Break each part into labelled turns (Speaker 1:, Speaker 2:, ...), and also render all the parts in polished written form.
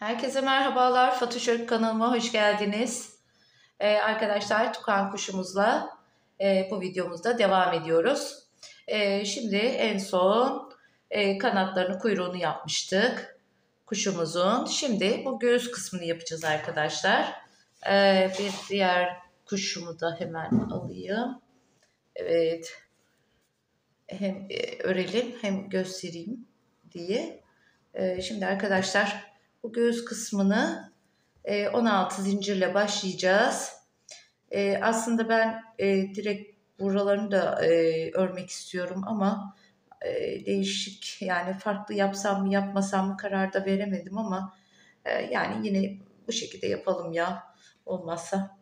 Speaker 1: Herkese merhabalar. Fatoş Örk kanalıma hoş geldiniz. Arkadaşlar tukan kuşumuzla bu videomuzda devam ediyoruz. Şimdi en son kanatlarını, kuyruğunu yapmıştık kuşumuzun. Şimdi bu göğüs kısmını yapacağız arkadaşlar. Bir diğer kuşumu da hemen alayım. Evet. Hem örelim hem göstereyim diye. Şimdi arkadaşlar bu göğüs kısmını 16 zincirle başlayacağız. Aslında ben direkt buralarını da örmek istiyorum ama değişik, yani farklı yapsam mı yapmasam mı karar da veremedim ama yani yine bu şekilde yapalım ya, olmazsa.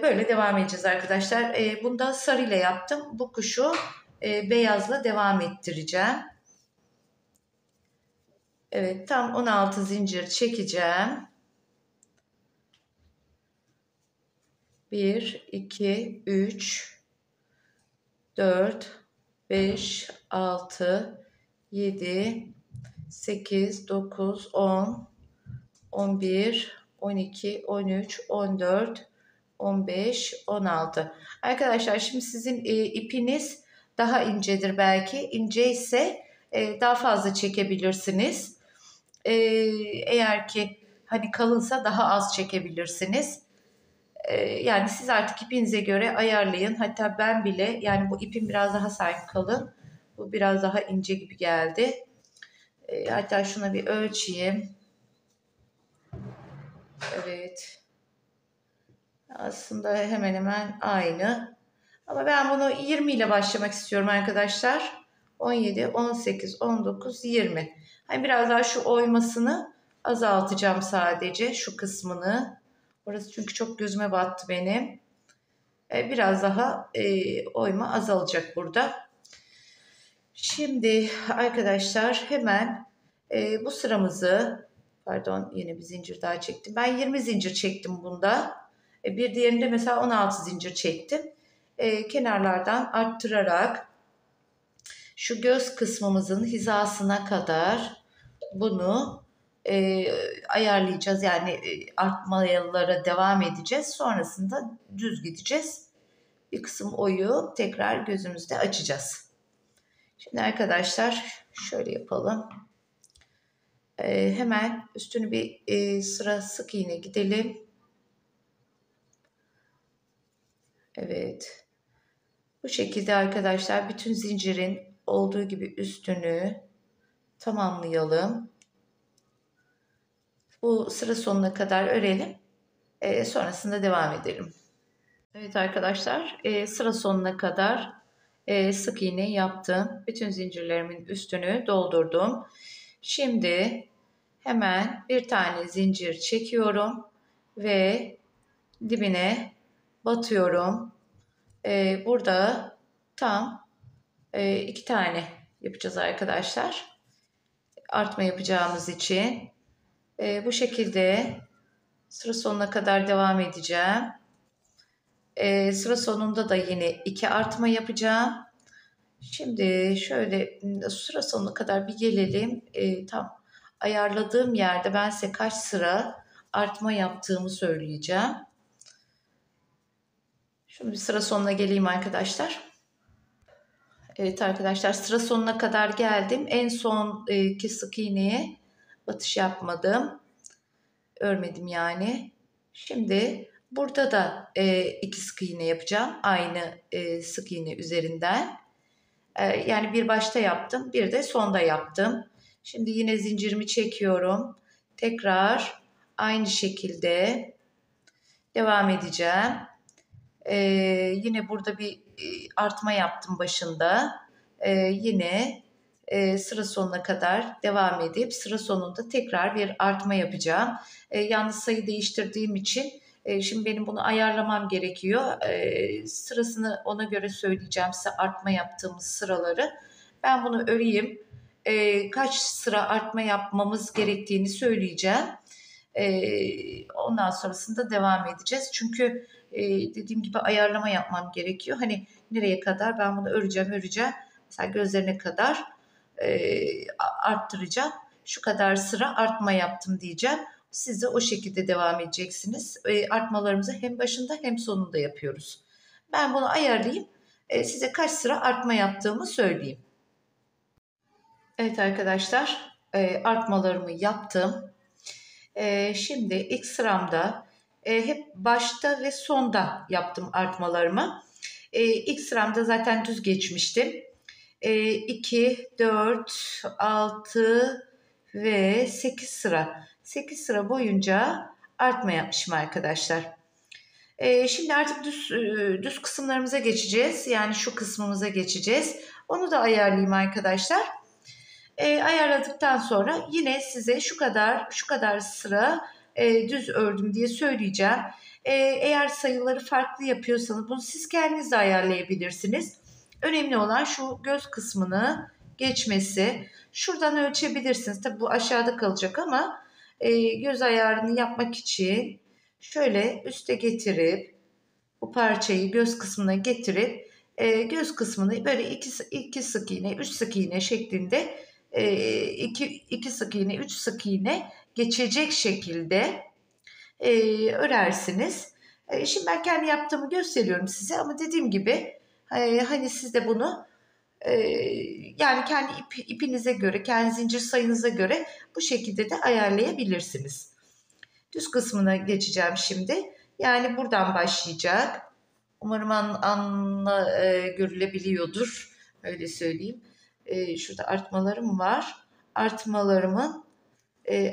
Speaker 1: Böyle devam edeceğiz arkadaşlar. Bunu da sarı ile yaptım. Bu kuşu beyazla devam ettireceğim. Evet, tam 16 zincir çekeceğim. 1, 2, 3, 4, 5, 6, 7, 8, 9, 10, 11, 12, 13, 14, 15, 16. Arkadaşlar şimdi sizin ipiniz daha incedir belki. İnce ise daha fazla çekebilirsiniz. Eğer ki hani kalınsa daha az çekebilirsiniz. Yani siz artık ipinize göre ayarlayın. Hatta ben bile, yani bu ipim biraz daha sanki kalın. Bu biraz daha ince gibi geldi. Hatta şuna bir ölçeyim. Evet. Aslında hemen hemen aynı. Ama ben bunu 20 ile başlamak istiyorum arkadaşlar. 17, 18, 19, 20. Hani biraz daha şu oymasını azaltacağım sadece. Şu kısmını. Orası çünkü çok gözüme battı benim. Biraz daha oyma azalacak burada. Şimdi arkadaşlar hemen bu sıramızı, pardon, yine bir zincir daha çektim. Ben 20 zincir çektim bunda. Bir diğerinde mesela 16 zincir çektim. Kenarlardan arttırarak şu göz kısmımızın hizasına kadar bunu ayarlayacağız. Yani artmalara devam edeceğiz. Sonrasında düz gideceğiz. Bir kısım oyu tekrar gözümüzde açacağız. Şimdi arkadaşlar şöyle yapalım. Hemen üstünü bir sıra sık iğne gidelim. Evet. Bu şekilde arkadaşlar bütün zincirin olduğu gibi üstünü tamamlayalım. Bu sıra sonuna kadar örelim. Sonrasında devam edelim. Evet arkadaşlar, sıra sonuna kadar sık iğne yaptım. Bütün zincirlerimin üstünü doldurdum. Şimdi hemen bir tane zincir çekiyorum ve dibine batıyorum. Burada tam 2 tane yapacağız arkadaşlar. Artma yapacağımız için. Bu şekilde sıra sonuna kadar devam edeceğim. Sıra sonunda da yine 2 artma yapacağım. Şimdi şöyle sıra sonuna kadar bir gelelim. Tam ayarladığım yerde ben size kaç sıra artma yaptığımı söyleyeceğim. Şimdi sıra sonuna geleyim arkadaşlar. Evet arkadaşlar, sıra sonuna kadar geldim. En son ki sık iğneye batış yapmadım. Örmedim yani. Şimdi burada da 2 sık iğne yapacağım. Aynı sık iğne üzerinden. Yani bir başta yaptım, bir de sonda yaptım. Şimdi yine zincirimi çekiyorum. Tekrar aynı şekilde devam edeceğim. Yine burada bir artma yaptım başında. Yine sıra sonuna kadar devam edip sıra sonunda tekrar bir artma yapacağım. Yalnız sayı değiştirdiğim için şimdi benim bunu ayarlamam gerekiyor. Sırasını ona göre söyleyeceğim size, artma yaptığımız sıraları. Ben bunu öreyim. Kaç sıra artma yapmamız gerektiğini söyleyeceğim. Ondan sonrasında devam edeceğiz. Çünkü dediğim gibi ayarlama yapmam gerekiyor. Hani nereye kadar ben bunu öreceğim. Mesela gözlerine kadar arttıracağım. şu kadar sıra artma yaptım diyeceğim. Siz de o şekilde devam edeceksiniz. Artmalarımızı hem başında hem sonunda yapıyoruz. Ben bunu ayarlayayım. Size kaç sıra artma yaptığımı söyleyeyim. Evet arkadaşlar, artmalarımı yaptım. Şimdi ilk sıramda hep başta ve sonda yaptım artmalarımı. İlk sıramda zaten düz geçmiştim. 2, 4, 6 ve 8 sıra. 8 sıra boyunca artma yapmışım arkadaşlar. Şimdi artık düz kısımlarımıza geçeceğiz. Yani şu kısmımıza geçeceğiz. Onu da ayarlayayım arkadaşlar. Ayarladıktan sonra yine size şu kadar sıra düz ördüm diye söyleyeceğim. Eğer sayıları farklı yapıyorsanız bunu siz kendiniz de ayarlayabilirsiniz. Önemli olan şu göz kısmını geçmesi. Şuradan ölçebilirsiniz. Tabi bu aşağıda kalacak ama göz ayarını yapmak için şöyle üste getirip bu parçayı göz kısmına getirip göz kısmını böyle iki sık iğne, 3 sık iğne şeklinde 2 sık iğne, 3 sık iğne geçecek şekilde örersiniz. Şimdi ben kendi yaptığımı gösteriyorum size ama dediğim gibi hani siz de bunu yani kendi ipinize göre, kendi zincir sayınıza göre bu şekilde de ayarlayabilirsiniz. Düz kısmına geçeceğim şimdi. Yani buradan başlayacak. Umarım görülebiliyordur. Öyle söyleyeyim. Şurada artmalarım var. Artmalarımın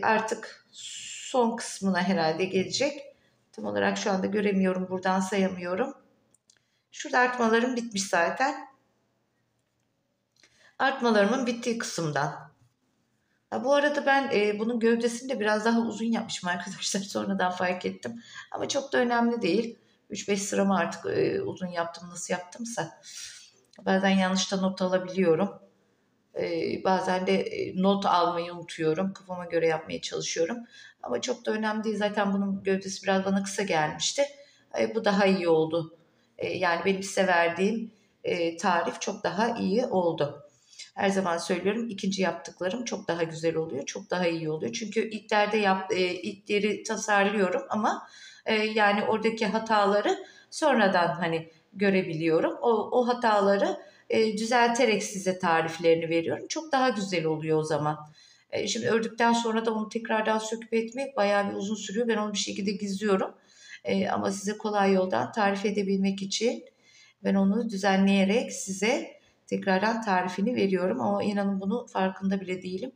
Speaker 1: artık son kısmına herhalde gelecek. Tam olarak şu anda göremiyorum. Buradan sayamıyorum. Şurada artmalarım bitmiş zaten. Artmalarımın bittiği kısımdan. Bu arada ben bunun gövdesini de biraz daha uzun yapmışım arkadaşlar. Sonradan fark ettim. Ama çok da önemli değil. 3-5 sıramı artık uzun yaptım. Nasıl yaptımsa. Bazen yanlışta not alabiliyorum. Bazen de not almayı unutuyorum. Kafama göre yapmaya çalışıyorum. Ama çok da önemli değil. Zaten bunun gövdesi biraz bana kısa gelmişti. Bu daha iyi oldu. Yani benim size verdiğim tarif çok daha iyi oldu. Her zaman söylüyorum, ikinci yaptıklarım çok daha güzel oluyor. Çok daha iyi oluyor. Çünkü ilkleri tasarlıyorum ama yani oradaki hataları sonradan hani görebiliyorum. O hataları düzelterek size tariflerini veriyorum. Çok daha güzel oluyor o zaman. Şimdi ördükten sonra da onu tekrardan söküp etmek bayağı bir uzun sürüyor. Ben onu bir şekilde gizliyorum. Ama size kolay yoldan tarif edebilmek için ben onu düzenleyerek size tekrardan tarifini veriyorum. Ama inanın bunu farkında bile değilim.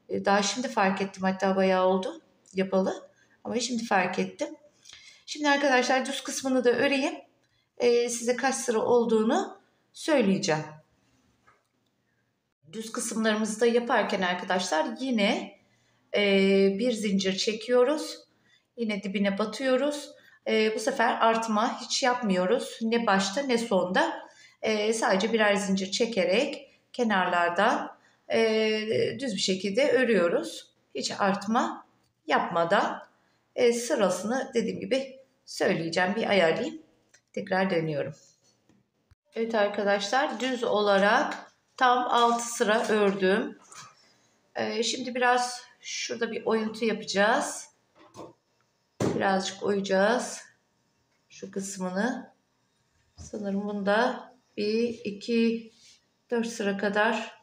Speaker 1: Daha şimdi fark ettim. Hatta bayağı oldu yapalı. Ama şimdi fark ettim. Şimdi arkadaşlar düz kısmını da öreyim. Size kaç sıra olduğunu söyleyeceğim. Düz kısımlarımızı da yaparken arkadaşlar yine bir zincir çekiyoruz. Yine dibine batıyoruz. Bu sefer artma hiç yapmıyoruz. Ne başta ne sonda. Sadece birer zincir çekerek kenarlardan düz bir şekilde örüyoruz. Hiç artma yapmadan sırasını dediğim gibi söyleyeceğim. Bir ayarlayayım. Tekrar dönüyorum. Evet arkadaşlar düz olarak tam 6 sıra ördüm. Şimdi biraz şurada bir oyuntu yapacağız. Birazcık oyacağız. Şu kısmını. Sanırım bunda 1, 2, 4 sıra kadar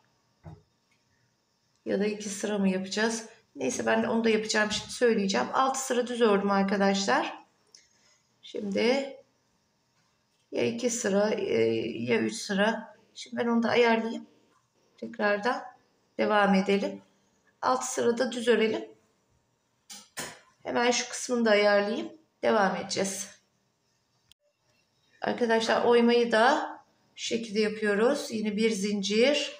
Speaker 1: ya da 2 sıra mı yapacağız? Neyse ben de onu da yapacağım. Şimdi söyleyeceğim. 6 sıra düz ördüm arkadaşlar. Şimdi ya 2 sıra ya 3 sıra. Şimdi ben onu da ayarlayayım. Tekrardan devam edelim. 6 sırada düz örelim. Hemen şu kısmını da ayarlayayım. Devam edeceğiz. Arkadaşlar oymayı da şu şekilde yapıyoruz. Yine bir zincir.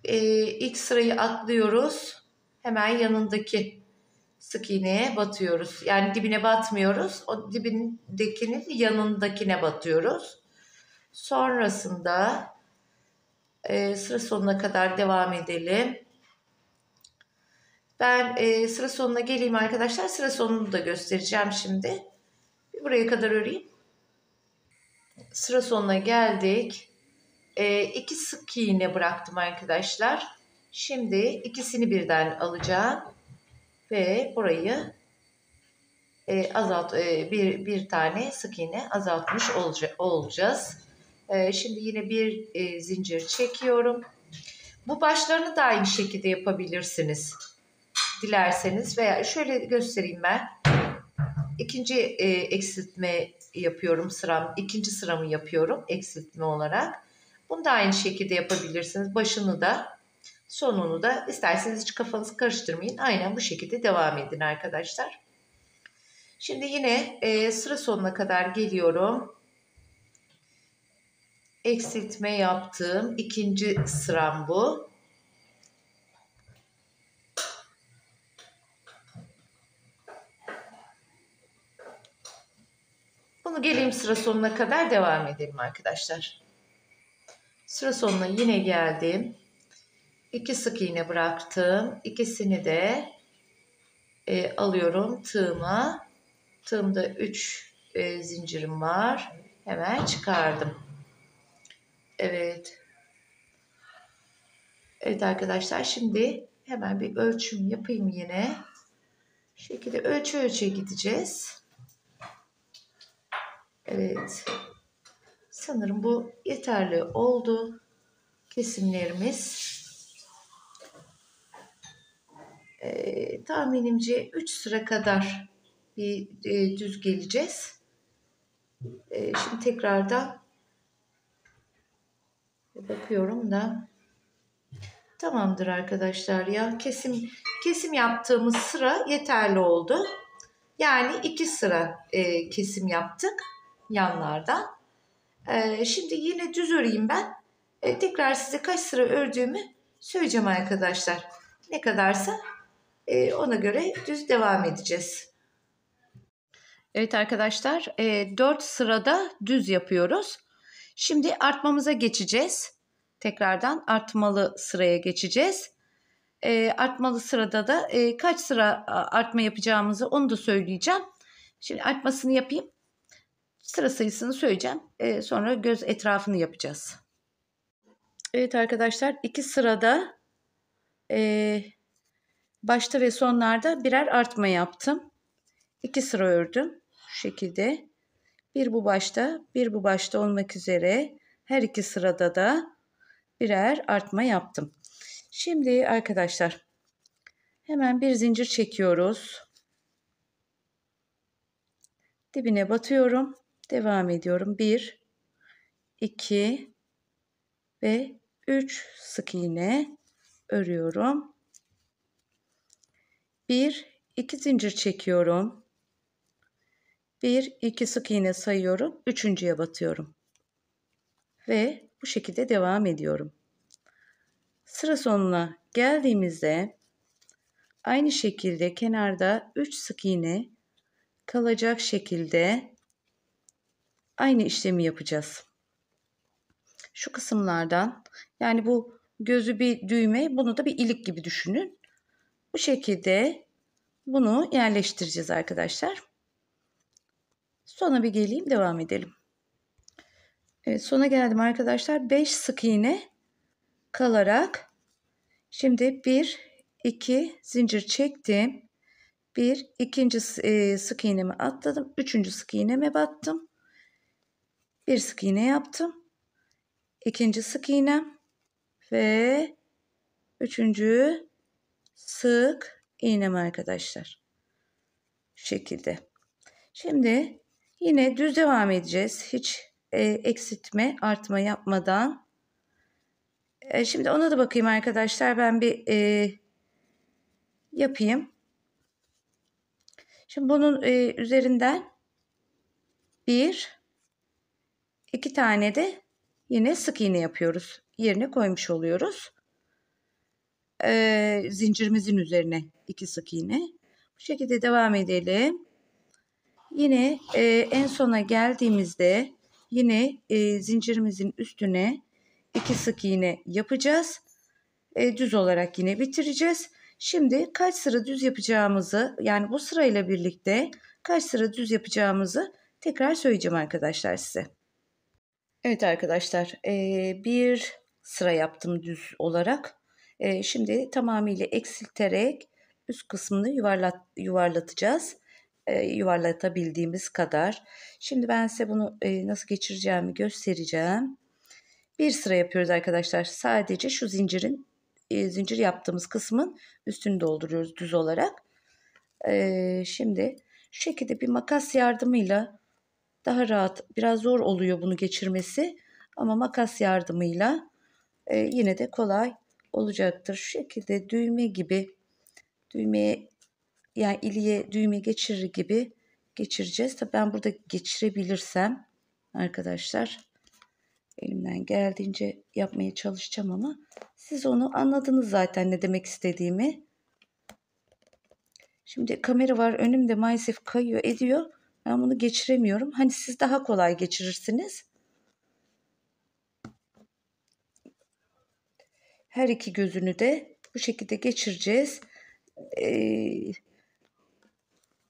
Speaker 1: İlk sırayı atlıyoruz. Hemen yanındaki sık iğneye batıyoruz. Yani dibine batmıyoruz. O dibindekinin yanındakine batıyoruz. Sonrasında sıra sonuna kadar devam edelim. Ben sıra sonuna geleyim arkadaşlar. Sıra sonunu da göstereceğim şimdi. Buraya kadar öreyim. Sıra sonuna geldik. 2 sık iğne bıraktım arkadaşlar. Şimdi ikisini birden alacağım ve burayı bir tane sık iğne azaltmış olacağız. Şimdi yine bir zincir çekiyorum. Bu başlarını da aynı şekilde yapabilirsiniz. Dilerseniz veya şöyle göstereyim ben. İkinci eksiltme yapıyorum ikinci sıramı yapıyorum eksiltme olarak. Bunu da aynı şekilde yapabilirsiniz. Başını da sonunu da isterseniz hiç kafanızı karıştırmayın. Aynen bu şekilde devam edin arkadaşlar. Şimdi yine sıra sonuna kadar geliyorum. Eksiltme yaptığım ikinci sıram bu. Bunu geleyim sıra sonuna kadar devam edelim arkadaşlar. Sıra sonuna yine geldim. 2 sık iğne bıraktım. İkisini de alıyorum tığıma. Tığımda 3 zincirim var. Hemen çıkardım. Evet. Evet arkadaşlar, şimdi hemen bir ölçüm yapayım yine. Bu şekilde ölçü ölçüye gideceğiz. Evet. Sanırım bu yeterli oldu. Kesimlerimiz. Tahminimce 3 sıra kadar bir düz geleceğiz. Şimdi tekrardan bakıyorum da tamamdır arkadaşlar ya. Kesim yaptığımız sıra yeterli oldu. Yani 2 sıra kesim yaptık yanlardan. Şimdi yine düz öreyim ben. Tekrar size kaç sıra ördüğümü söyleyeceğim arkadaşlar. Ne kadarsa ona göre düz devam edeceğiz. Evet arkadaşlar, 4 sırada düz yapıyoruz. Şimdi artmamıza geçeceğiz. Tekrardan artmalı sıraya geçeceğiz. Artmalı sırada da kaç sıra artma yapacağımızı onu da söyleyeceğim. Şimdi artmasını yapayım. Sıra sayısını söyleyeceğim. Sonra göz etrafını yapacağız. Evet arkadaşlar, 2 sırada başta ve sonlarda birer artma yaptım. 2 sıra ördüm. Şu şekilde. Bir bu başta, bir bu başta olmak üzere her 2 sırada da birer artma yaptım. Şimdi arkadaşlar hemen bir zincir çekiyoruz. Dibine batıyorum. Devam ediyorum. 1, 2 ve 3 sık iğne örüyorum. 1, 2 zincir çekiyorum. 1, 2 sık iğne sayıyorum. Üçüncüye batıyorum. Ve bu şekilde devam ediyorum. Sıra sonuna geldiğimizde aynı şekilde kenarda 3 sık iğne kalacak şekilde aynı işlemi yapacağız. Şu kısımlardan, yani bu gözü bir düğme, bunu da bir ilik gibi düşünün. Bu şekilde bunu yerleştireceğiz arkadaşlar. Sona bir geleyim, devam edelim. Evet, sona geldim arkadaşlar. 5 sık iğne kalarak şimdi 1, 2 zincir çektim. İkinci sık iğnemi atladım. Üçüncü sık iğneme battım. Bir sık iğne yaptım. İkinci sık iğnem ve üçüncü sık iğnem arkadaşlar. Şu şekilde. Şimdi yine düz devam edeceğiz. Hiç eksiltme, artma yapmadan. Şimdi ona da bakayım arkadaşlar. Ben bir yapayım. Şimdi bunun üzerinden 1, 2 tane de yine sık iğne yapıyoruz. Yerine koymuş oluyoruz. Zincirimizin üzerine 2 sık iğne. Bu şekilde devam edelim. Yine en sona geldiğimizde yine zincirimizin üstüne 2 sık iğne yapacağız. Düz olarak yine bitireceğiz. Şimdi kaç sıra düz yapacağımızı, yani bu sırayla birlikte kaç sıra düz yapacağımızı tekrar söyleyeceğim arkadaşlar size. Evet arkadaşlar, bir sıra yaptım düz olarak. Şimdi tamamıyla eksilterek üst kısmını yuvarlatacağız. Yuvarlatabildiğimiz kadar. Şimdi ben size bunu nasıl geçireceğimi göstereceğim. Bir sıra yapıyoruz arkadaşlar. Sadece şu zincir yaptığımız kısmın üstünü dolduruyoruz düz olarak. Şimdi şu şekilde bir makas yardımıyla daha rahat, biraz zor oluyor bunu geçirmesi ama makas yardımıyla yine de kolay olacaktır. Şu şekilde düğme gibi, düğmeye yani iliğe düğme geçirir gibi geçireceğiz. Tabii ben burada geçirebilirsem arkadaşlar elimden geldiğince yapmaya çalışacağım ama siz onu anladınız zaten ne demek istediğimi. Şimdi kamera var önümde, maalesef kayıyor ediyor. Ben bunu geçiremiyorum. Hani siz daha kolay geçirirsiniz. Her iki gözünü de bu şekilde geçireceğiz.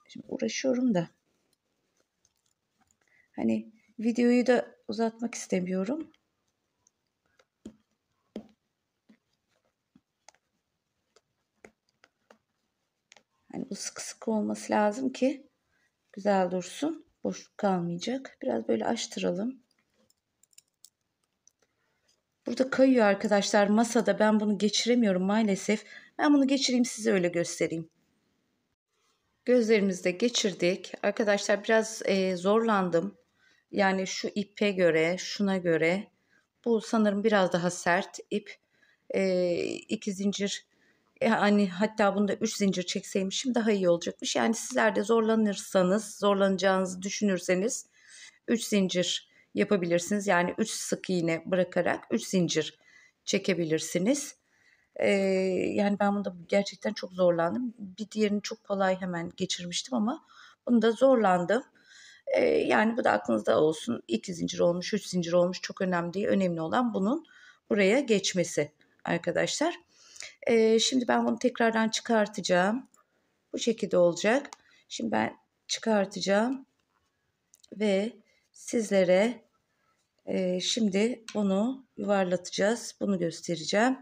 Speaker 1: Şimdi uğraşıyorum da. Hani videoyu da uzatmak istemiyorum. Hani bu sıkı sıkı olması lazım ki güzel dursun. Boşluk kalmayacak. Biraz böyle açtıralım. Burada kayıyor arkadaşlar masada. Ben bunu geçiremiyorum maalesef. Ben bunu geçireyim, size öyle göstereyim. Gözlerimizi de geçirdik. Arkadaşlar biraz zorlandım. Yani şu ipe göre, şuna göre. Bu sanırım biraz daha sert ip. 2 zincir, yani hatta bunda 3 zincir çekseymişim daha iyi olacakmış. Yani sizler de zorlanırsanız, zorlanacağınızı düşünürseniz 3 zincir yapabilirsiniz. Yani 3 sık iğne bırakarak 3 zincir çekebilirsiniz. Yani ben bunda gerçekten çok zorlandım. Bir diğerini çok kolay hemen geçirmiştim ama bunda zorlandım. Yani bu da aklınızda olsun. 2 zincir olmuş, 3 zincir olmuş çok önemli değil. Önemli olan bunun buraya geçmesi arkadaşlar. Şimdi ben bunu tekrardan çıkartacağım. Bu şekilde olacak. Şimdi ben çıkartacağım ve sizlere şimdi bunu yuvarlatacağız. Bunu göstereceğim.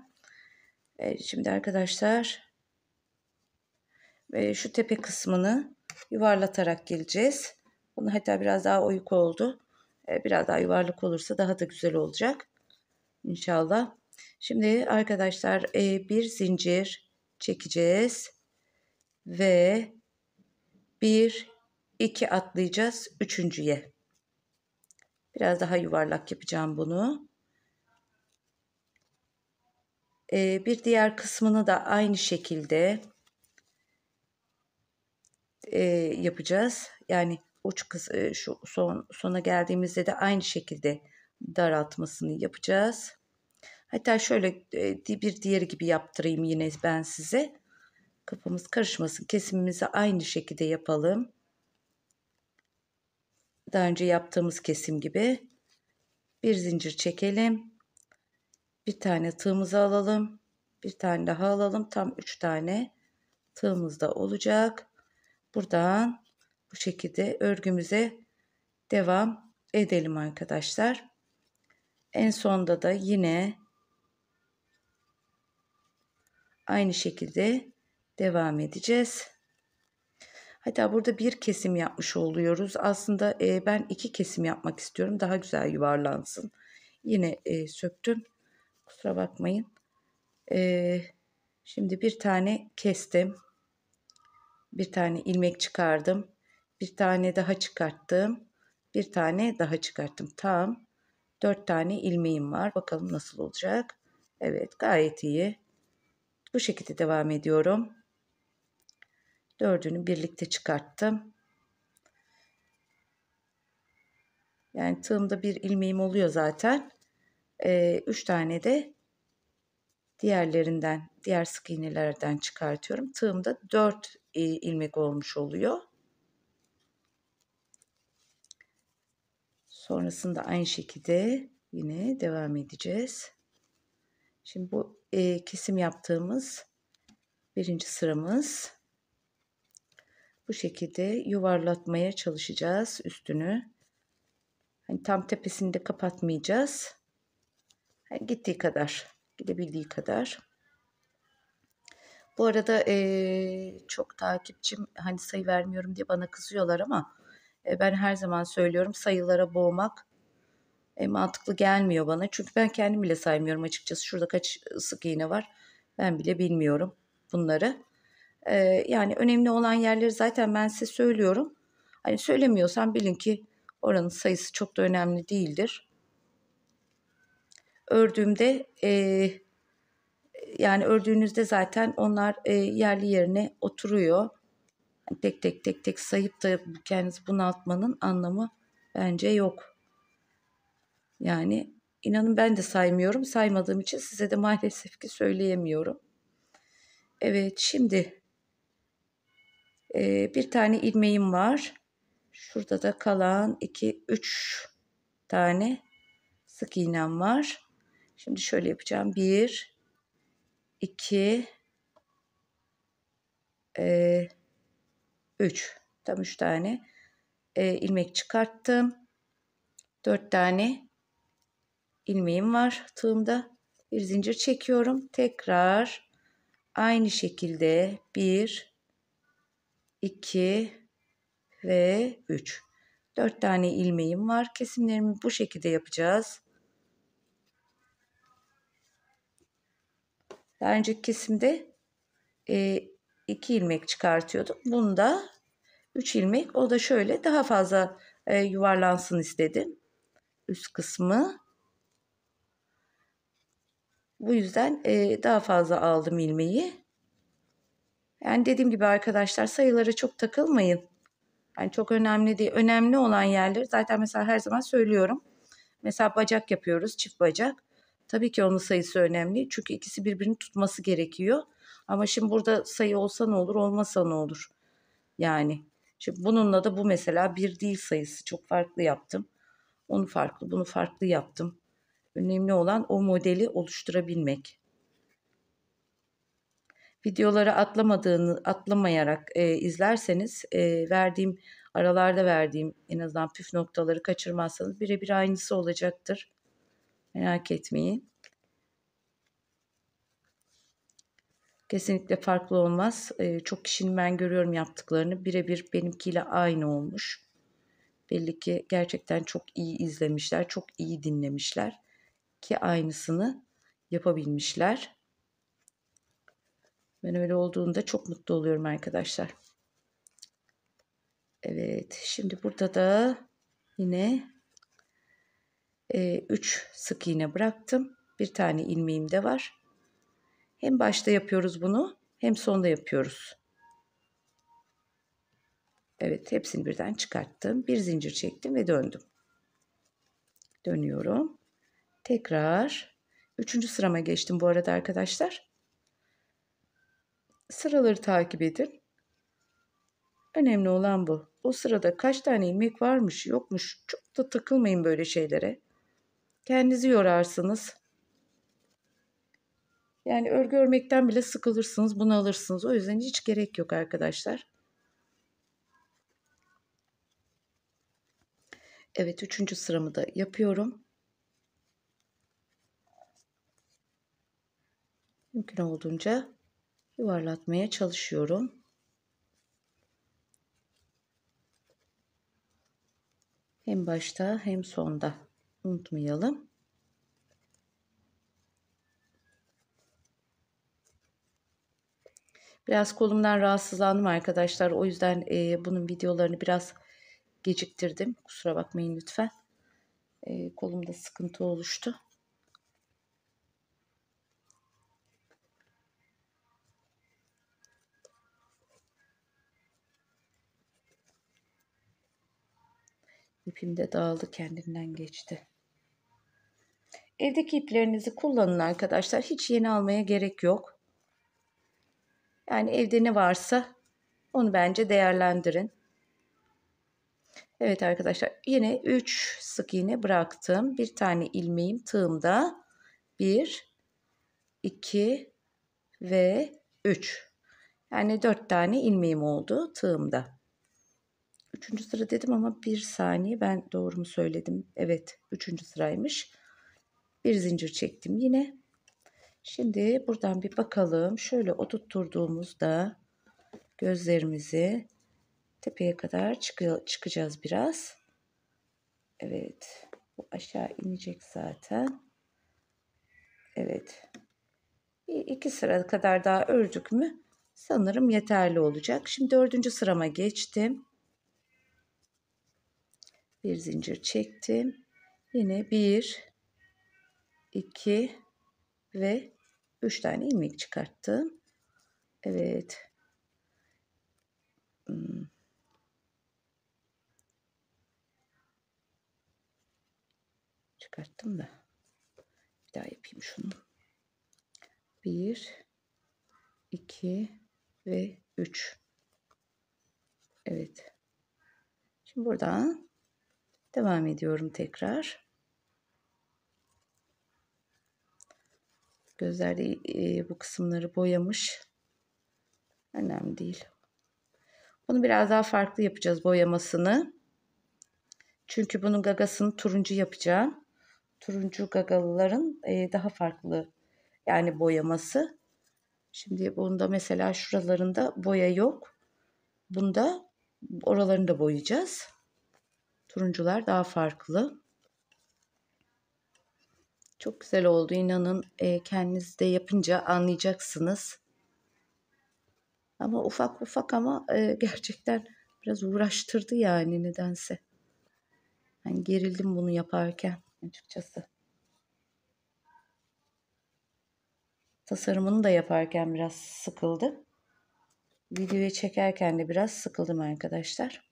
Speaker 1: Şimdi arkadaşlar şu tepe kısmını yuvarlatarak geleceğiz. Bunu hatta biraz daha oyuk oldu. Biraz daha yuvarlak olursa daha da güzel olacak. İnşallah. Şimdi arkadaşlar bir zincir çekeceğiz ve bir iki atlayacağız üçüncüye. Biraz daha yuvarlak yapacağım bunu. Bir diğer kısmını da aynı şekilde yapacağız. Yani uç şu sona geldiğimizde de aynı şekilde daraltmasını yapacağız. Hatta şöyle bir diğeri gibi yaptırayım yine ben size. Kafamız karışmasın. Kesimimizi aynı şekilde yapalım. Daha önce yaptığımız kesim gibi. Bir zincir çekelim. Bir tane tığımızı alalım. Bir tane daha alalım. Tam 3 tane tığımız da olacak. Buradan bu şekilde örgümüze devam edelim arkadaşlar. En sonda da yine aynı şekilde devam edeceğiz. Hatta burada bir kesim yapmış oluyoruz. Aslında ben 2 kesim yapmak istiyorum. Daha güzel yuvarlansın. Yine söktüm. Kusura bakmayın. Şimdi bir tane kestim. Bir tane ilmek çıkardım. Bir tane daha çıkarttım. Bir tane daha çıkarttım. Tam 4 tane ilmeğim var. Bakalım nasıl olacak. Evet, gayet iyi. Bu şekilde devam ediyorum. 4'ünü birlikte çıkarttım. Yani tığımda bir ilmeğim oluyor zaten. 3 tane de diğer sık iğnelerden çıkartıyorum. Tığımda 4 ilmek olmuş oluyor. Sonrasında aynı şekilde yine devam edeceğiz. Şimdi bu kesim yaptığımız birinci sıramız. Bu şekilde yuvarlatmaya çalışacağız üstünü. Hani tam tepesini de kapatmayacağız. Yani gittiği kadar, gidebildiği kadar. Bu arada çok takipçim hani sayı vermiyorum diye bana kızıyorlar ama ben her zaman söylüyorum, sayılara boğmak mantıklı gelmiyor bana. Çünkü ben kendim bile saymıyorum açıkçası. Şurada kaç sık iğne var ben bile bilmiyorum bunları. Yani önemli olan yerleri zaten ben size söylüyorum. Hani söylemiyorsam bilin ki oranın sayısı çok da önemli değildir. Ördüğümde yani ördüğünüzde zaten onlar yerli yerine oturuyor. Yani tek tek sayıp da kendinizi bunaltmanın anlamı bence yok. Yani inanın ben de saymıyorum. Saymadığım için size de maalesef ki söyleyemiyorum. Evet, şimdi bir tane ilmeğim var. Şurada da kalan 2-3 tane sık iğnem var. Şimdi şöyle yapacağım. 1, 2, 3. Tam 3 tane ilmek çıkarttım. 4 tane ilmeğim var tığımda. Bir zincir çekiyorum. Tekrar aynı şekilde 1, 2 ve 3. 4 tane ilmeğim var. Kesimlerimi bu şekilde yapacağız. Daha önceki kesimde 2 ilmek çıkartıyordum. Bunda 3 ilmek. O da şöyle daha fazla yuvarlansın istedim. Üst kısmı. Bu yüzden daha fazla aldım ilmeği. Yani dediğim gibi arkadaşlar, sayılara çok takılmayın. Yani çok önemli değil. Önemli olan yerleri zaten mesela her zaman söylüyorum. Mesela bacak yapıyoruz, çift bacak. Tabii ki onun sayısı önemli. Çünkü ikisi birbirini tutması gerekiyor. Ama şimdi burada sayı olsa ne olur, olmasa ne olur? Yani şimdi bununla da bu mesela bir değil sayısı. Çok farklı yaptım. Onu farklı, bunu farklı yaptım. Önemli olan o modeli oluşturabilmek. Videoları atlamayarak izlerseniz aralarda verdiğim en azından püf noktaları kaçırmazsanız birebir aynısı olacaktır. Merak etmeyin. Kesinlikle farklı olmaz. Çok kişinin ben görüyorum yaptıklarını. Birebir benimkiyle aynı olmuş. Belli ki gerçekten çok iyi izlemişler, çok iyi dinlemişler ki aynısını yapabilmişler. Ben öyle olduğunda çok mutlu oluyorum arkadaşlar. Evet, şimdi burada da yine 3 sık iğne bıraktım. Bir tane ilmeğim de var. Hem başta yapıyoruz bunu, hem sonda yapıyoruz. Evet, hepsini birden çıkarttım. Bir zincir çektim ve döndüm. Dönüyorum. Tekrar 3. sırama geçtim bu arada arkadaşlar. Sıraları takip edin. Önemli olan bu. O sırada kaç tane ilmek varmış, yokmuş. Çok da takılmayın böyle şeylere. Kendinizi yorarsınız. Yani örgü örmekten bile sıkılırsınız, bunalırsınız. O yüzden hiç gerek yok arkadaşlar. Evet, 3. sıramı da yapıyorum. Mümkün olduğunca yuvarlatmaya çalışıyorum. Hem başta hem sonda. Unutmayalım. Biraz kolumdan rahatsızlandım arkadaşlar. O yüzden bunun videolarını biraz geciktirdim. Kusura bakmayın lütfen. Kolumda sıkıntı oluştu. İpim de dağıldı, kendinden geçti. Evdeki iplerinizi kullanın arkadaşlar. Hiç yeni almaya gerek yok. Yani evde ne varsa onu bence değerlendirin. Evet arkadaşlar, yine 3 sık iğne bıraktım. Bir tane ilmeğim tığımda. 1, 2 ve 3. Yani 4 tane ilmeğim oldu tığımda. 3. sıra dedim ama bir saniye, ben doğru mu söyledim? Evet, 3. sıraymış. Bir zincir çektim yine. Şimdi buradan bir bakalım. Şöyle oturtturduğumuzda gözlerimizi tepeye kadar çıkacağız biraz. Evet. Bu aşağı inecek zaten. Evet. İki sıra kadar daha ördük mü sanırım yeterli olacak. Şimdi 4. sırama geçtim. Bir zincir çektim. Yine 1, 2 ve 3 tane ilmek çıkarttım. Evet. Çıkarttım da. Bir daha yapayım şunu. 1, 2 ve 3. Evet. Şimdi buradan devam ediyorum tekrar. Gözlerde bu kısımları boyamış. Önemli değil. Bunu biraz daha farklı yapacağız boyamasını. Çünkü bunun gagasını turuncu yapacağım. Turuncu gagalıların daha farklı yani boyaması. Şimdi bunda mesela şuralarında boya yok. Bunda oralarını da boyayacağız. Turuncular daha farklı. Çok güzel oldu. İnanın kendiniz de yapınca anlayacaksınız. Ama ufak ufak ama gerçekten biraz uğraştırdı yani nedense. Yani gerildim bunu yaparken açıkçası. Tasarımını da yaparken biraz sıkıldım. Videoyu çekerken de biraz sıkıldım arkadaşlar.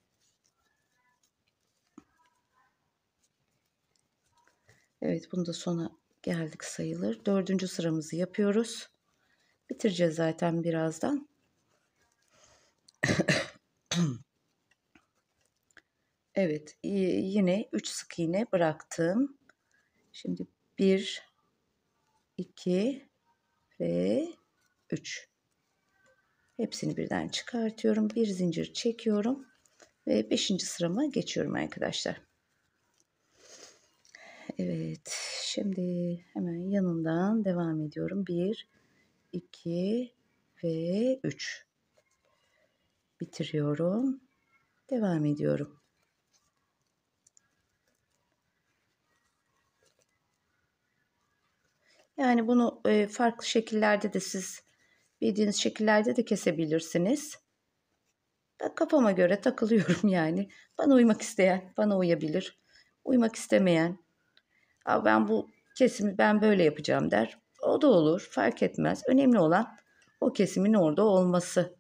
Speaker 1: Evet, bunu da sona geldik sayılır. 4. sıramızı yapıyoruz. Bitireceğiz zaten birazdan. Evet, yine 3 sık iğne bıraktım. Şimdi 1, 2 ve 3. Hepsini birden çıkartıyorum. Bir zincir çekiyorum ve 5. sırama geçiyorum arkadaşlar. Evet, şimdi hemen yanından devam ediyorum. 1, 2 ve 3. Bitiriyorum. Devam ediyorum. Yani bunu farklı şekillerde de siz bildiğiniz şekillerde de kesebilirsiniz. Ben kafama göre takılıyorum yani. Bana uymak isteyen bana uyabilir. Uymak istemeyen, ben bu kesimi ben böyle yapacağım der. O da olur, fark etmez. Önemli olan o kesimin orada olması.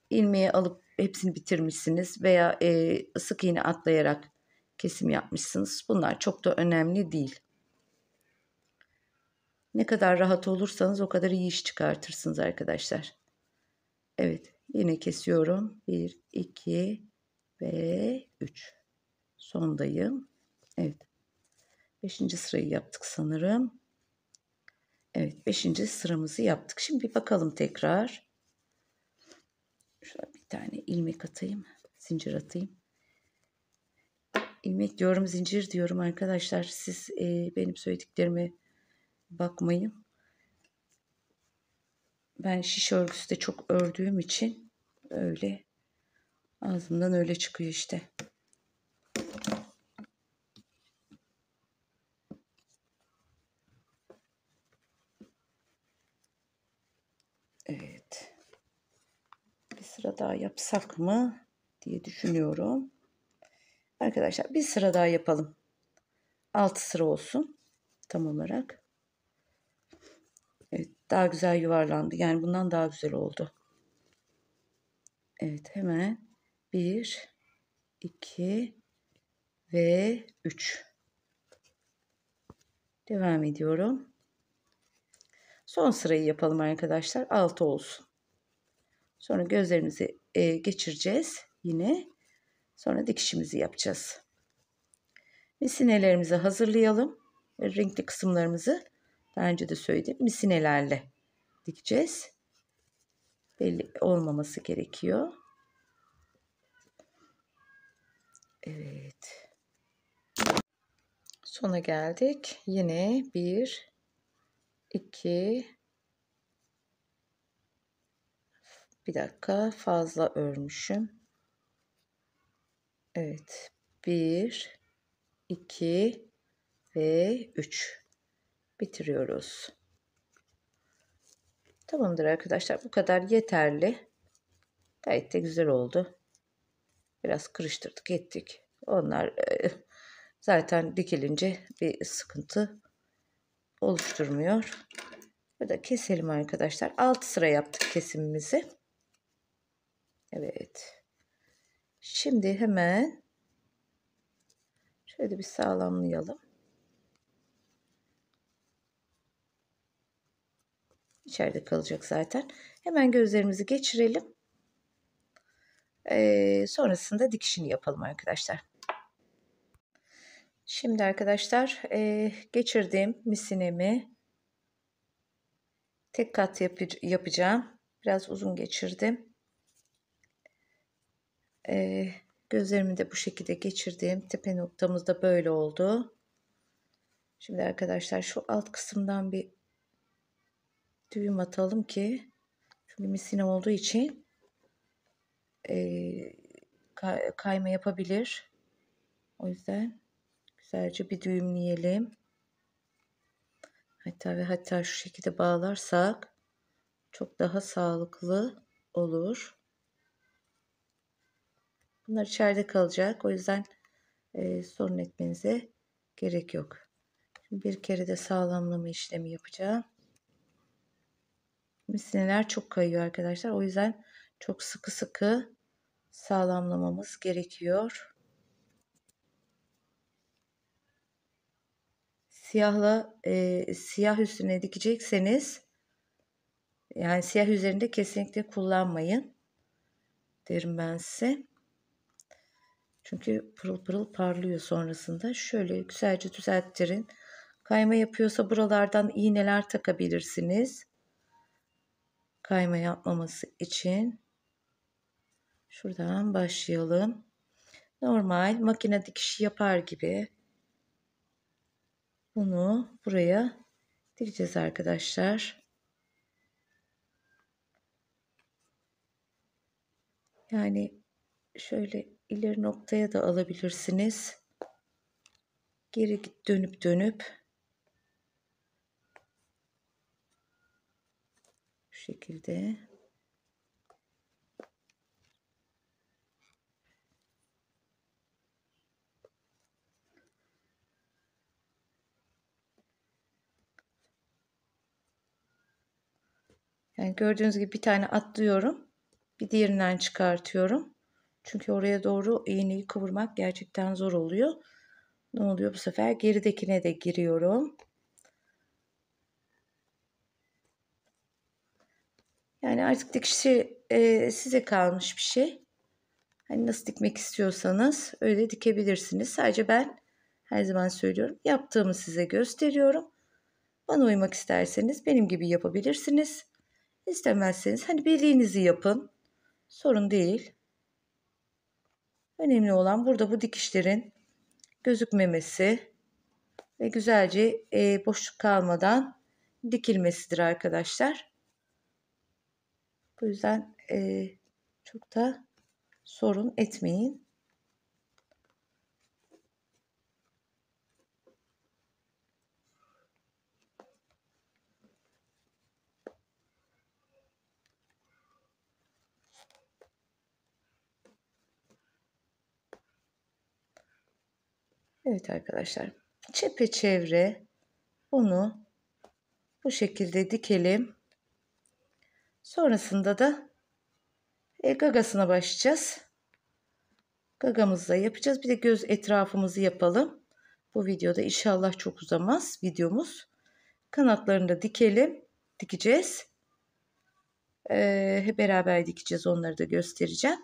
Speaker 1: İlmeği alıp hepsini bitirmişsiniz veya sık iğne atlayarak kesim yapmışsınız. Bunlar çok da önemli değil. Ne kadar rahat olursanız o kadar iyi iş çıkartırsınız arkadaşlar. Evet, yine kesiyorum. 1, 2 ve 3. Sondayım. Evet. 5. sırayı yaptık sanırım. Evet, 5. sıramızı yaptık. Şimdi bir bakalım tekrar. Şöyle bir tane ilmek atayım. Zincir atayım. İlmek diyorum, zincir diyorum arkadaşlar. Siz benim söylediklerime bakmayın. Ben şiş örgüsü de çok ördüğüm için öyle ağzımdan öyle çıkıyor işte. Evet. Bir sıra daha yapsak mı diye düşünüyorum. Arkadaşlar bir sıra daha yapalım. 6 sıra olsun tam olarak. Evet, daha güzel yuvarlandı. Yani bundan daha güzel oldu. Evet, hemen 1, 2 ve 3. Devam ediyorum. Son sırayı yapalım arkadaşlar. 6 olsun. Sonra gözlerimizi geçireceğiz. Yine sonra dikişimizi yapacağız. Misinelerimizi hazırlayalım. Renkli kısımlarımızı daha önce de söyledim. Misinelerle dikeceğiz. Belli olmaması gerekiyor. Evet. Sona geldik. Yine 1, 2, bir dakika fazla örmüşüm. Evet, 1, 2 ve 3 bitiriyoruz. Tamamdır arkadaşlar, bu kadar yeterli. Gayet de güzel oldu. Biraz kırıştırdık ettik. Onlar zaten dikilince bir sıkıntı oluşturmuyor. Burada keselim arkadaşlar. 6 sıra yaptık kesimimizi. Evet. Şimdi hemen şöyle bir sağlamlayalım. İçeride kalacak zaten. Hemen gözlerimizi geçirelim. Sonrasında dikişini yapalım arkadaşlar. Şimdi arkadaşlar geçirdiğim misinemi tek kat yapacağım. Biraz uzun geçirdim. Gözlerimi de bu şekilde geçirdim. Tepe noktamız da böyle oldu. Şimdi arkadaşlar şu alt kısımdan bir düğüm atalım ki, çünkü misine olduğu için kayma yapabilir. O yüzden güzelce bir düğümleyelim. Hatta şu şekilde bağlarsak çok daha sağlıklı olur. Bunlar içeride kalacak. O yüzden sorun etmenize gerek yok. Şimdi bir kere de sağlamlama işlemi yapacağım. Misineler çok kayıyor arkadaşlar. O yüzden çok sıkı sıkı sağlamlamamız gerekiyor. Siyah üstüne dikecekseniz, yani siyah üzerinde kesinlikle kullanmayın derim ben size. Çünkü pırıl pırıl parlıyor sonrasında. Şöyle güzelce düzelttirin. Kayma yapıyorsa buralardan iğneler takabilirsiniz. Kayma yapmaması için. Şuradan başlayalım. Normal makine dikişi yapar gibi bunu buraya dikeceğiz arkadaşlar. Yani şöyle ileri noktaya da alabilirsiniz. Geri dönüp şu şekilde. Yani gördüğünüz gibi bir tane atlıyorum. Bir diğerinden çıkartıyorum. Çünkü oraya doğru iğneyi kıvırmak gerçekten zor oluyor. Ne oluyor bu sefer? Geridekine de giriyorum. Yani artık dikişi size kalmış bir şey. Hani nasıl dikmek istiyorsanız öyle dikebilirsiniz. Sadece ben her zaman söylüyorum, yaptığımı size gösteriyorum. Bana uymak isterseniz benim gibi yapabilirsiniz. İstemezseniz hani bildiğinizi yapın. Sorun değil. Önemli olan burada bu dikişlerin gözükmemesi ve güzelce boşluk kalmadan dikilmesidir arkadaşlar. Bu yüzden çok da sorun etmeyin. Evet arkadaşlar, çepeçevre bunu bu şekilde dikelim. Sonrasında da gagasına başlayacağız. Gagamızı da yapacağız. Bir de göz etrafımızı yapalım. Bu videoda inşallah çok uzamaz videomuz. Kanatlarını da dikeceğiz. Hep beraber dikeceğiz, onları da göstereceğim.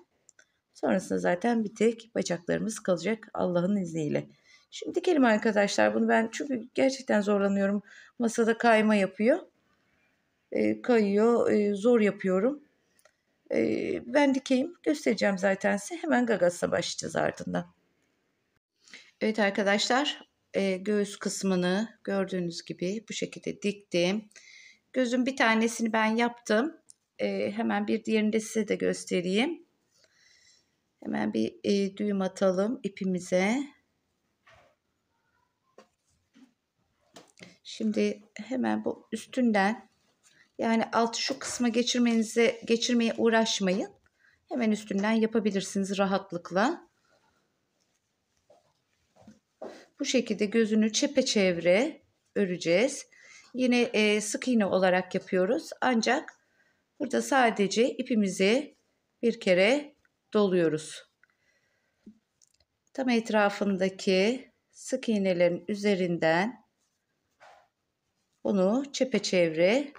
Speaker 1: Sonrasında zaten bir tek bacaklarımız kalacak Allah'ın izniyle. Şimdi dikelim arkadaşlar bunu, ben çünkü gerçekten zorlanıyorum. Masada kayma yapıyor. Kayıyor. Zor yapıyorum. Ben dikeyim, göstereceğim zaten size. Hemen gagasına başlayacağız ardından. Evet arkadaşlar, göğüs kısmını gördüğünüz gibi bu şekilde diktim. Gözün bir tanesini ben yaptım. Hemen bir diğerini de size de göstereyim. Hemen bir düğüm atalım ipimize. Şimdi hemen bu üstünden, yani altı şu kısma geçirmeye uğraşmayın. Hemen üstünden yapabilirsiniz rahatlıkla. Bu şekilde gözünü çepeçevre öreceğiz. Yine sık iğne olarak yapıyoruz. Ancak burada sadece ipimizi bir kere doluyoruz. Tam etrafındaki sık iğnelerin üzerinden bunu çepeçevre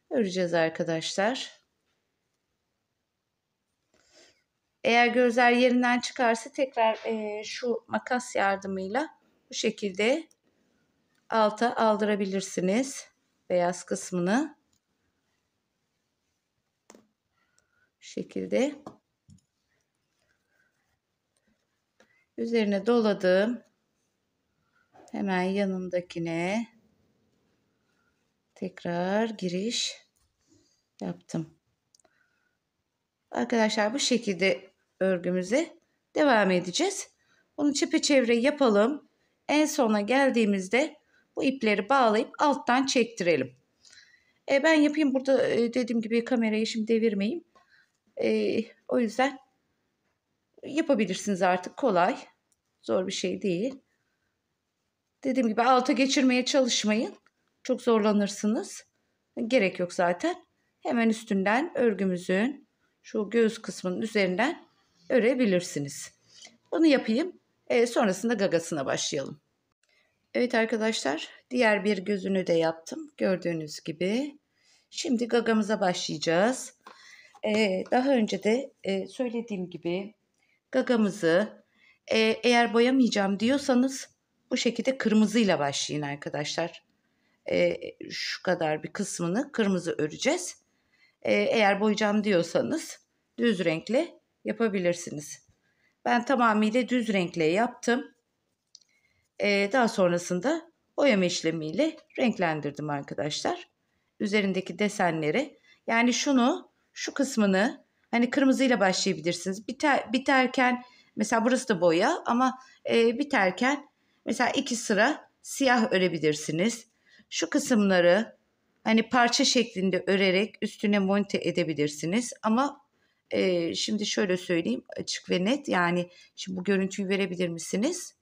Speaker 1: öreceğiz arkadaşlar. Eğer gözler yerinden çıkarsa tekrar şu makas yardımıyla bu şekilde alta aldırabilirsiniz beyaz kısmını. Bu şekilde üzerine doladım. Hemen yanındakine tekrar giriş yaptım. Arkadaşlar bu şekilde örgümüze devam edeceğiz. Bunu çepeçevre yapalım. En sona geldiğimizde bu ipleri bağlayıp alttan çektirelim. Ben yapayım burada, dediğim gibi kamerayı şimdi devirmeyeyim. O yüzden yapabilirsiniz artık, kolay. Zor bir şey değil. Dediğim gibi alta geçirmeye çalışmayın. Çok zorlanırsınız. Gerek yok zaten. Hemen üstünden örgümüzün şu göğüs kısmının üzerinden örebilirsiniz. Bunu yapayım. Sonrasında gagasına başlayalım. Evet arkadaşlar, diğer bir gözünü de yaptım. Gördüğünüz gibi. Şimdi gagamıza başlayacağız. Daha önce de söylediğim gibi gagamızı eğer boyamayacağım diyorsanız bu şekilde kırmızıyla başlayın arkadaşlar. Şu kadar bir kısmını kırmızı öreceğiz. Eğer boyayacağım diyorsanız düz renkle yapabilirsiniz. Ben tamamıyla düz renkle yaptım. Daha sonrasında boyama işlemiyle renklendirdim arkadaşlar. Üzerindeki desenleri, yani şu kısmını hani kırmızıyla başlayabilirsiniz. Biterken mesela burası da boya ama biterken mesela 2 sıra siyah örebilirsiniz. Şu kısımları hani parça şeklinde örerek üstüne monte edebilirsiniz. Ama şimdi şöyle söyleyeyim açık ve net, yani şimdi bu görüntüyü verebilir misiniz?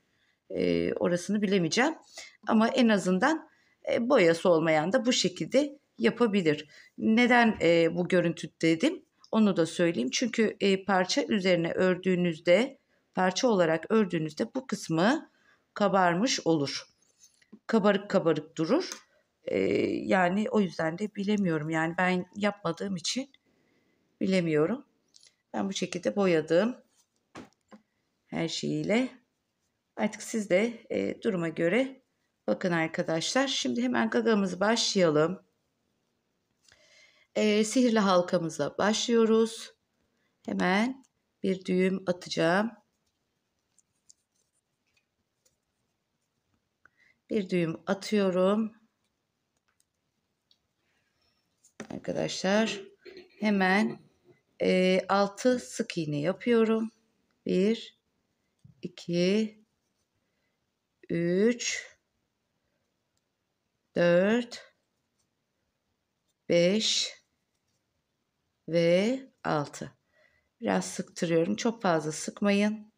Speaker 1: Orasını bilemeyeceğim. Ama en azından boyası olmayan da bu şekilde yapabilir. Neden bu görüntü dedim? Onu da söyleyeyim. Çünkü parça üzerine parça olarak ördüğünüzde bu kısmı kabarmış olur. Kabarık kabarık durur. Yani o yüzden de bilemiyorum. Yani ben yapmadığım için bilemiyorum. Ben bu şekilde boyadım her şeyiyle. Artık siz de duruma göre bakın arkadaşlar. Şimdi hemen gagamızı başlayalım. Sihirli halkamıza başlıyoruz. Hemen bir düğüm atacağım. Bir düğüm atıyorum. Arkadaşlar hemen 6 sık iğne yapıyorum. 1, 2, 3, 4, 5 ve 6. Biraz sıktırıyorum. Çok fazla sıkmayın.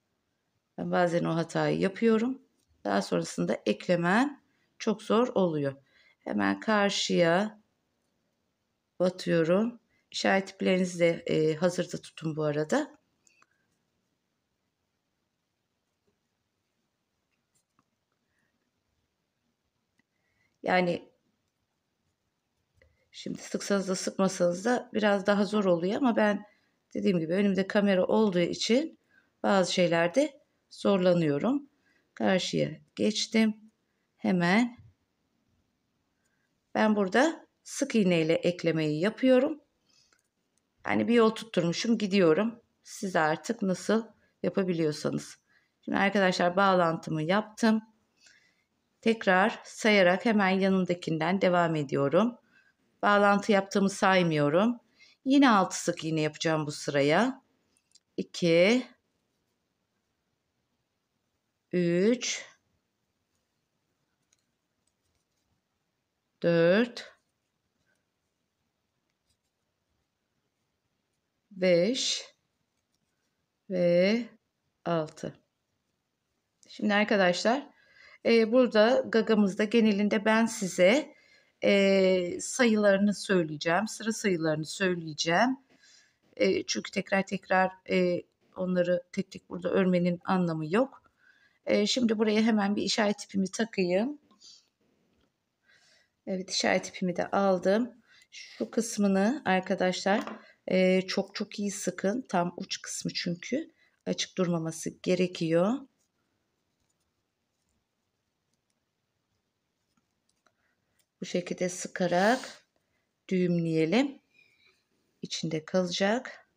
Speaker 1: Ben bazen o hatayı yapıyorum. Daha sonrasında eklemem çok zor oluyor. Hemen karşıya batıyorum. İşaret iplerinizi de hazırda tutun bu arada. Yani şimdi sıksanız da sıkmasanız da biraz daha zor oluyor ama ben dediğim gibi önümde kamera olduğu için bazı şeylerde zorlanıyorum. Karşıya geçtim. Hemen ben burada sık iğne ile eklemeyi yapıyorum. Yani bir yol tutturmuşum, gidiyorum. Siz artık nasıl yapabiliyorsanız. Şimdi arkadaşlar bağlantımı yaptım. Tekrar sayarak hemen yanındakinden devam ediyorum. Bağlantı yaptığımı saymıyorum. Yine 6 sık iğne yapacağım bu sıraya. 2 3 4 5 ve 6. Şimdi arkadaşlar burada gagamızda genelinde ben size sayılarını söyleyeceğim. Sıra sayılarını söyleyeceğim. Çünkü tekrar onları tek tek burada örmenin anlamı yok. Şimdi buraya hemen bir işaret ipimi takayım. Evet, işaret ipimi de aldım. Şu kısmını arkadaşlar çok iyi sıkın. Tam uç kısmı çünkü açık durmaması gerekiyor. Bu şekilde sıkarak düğümleyelim. İçinde kalacak.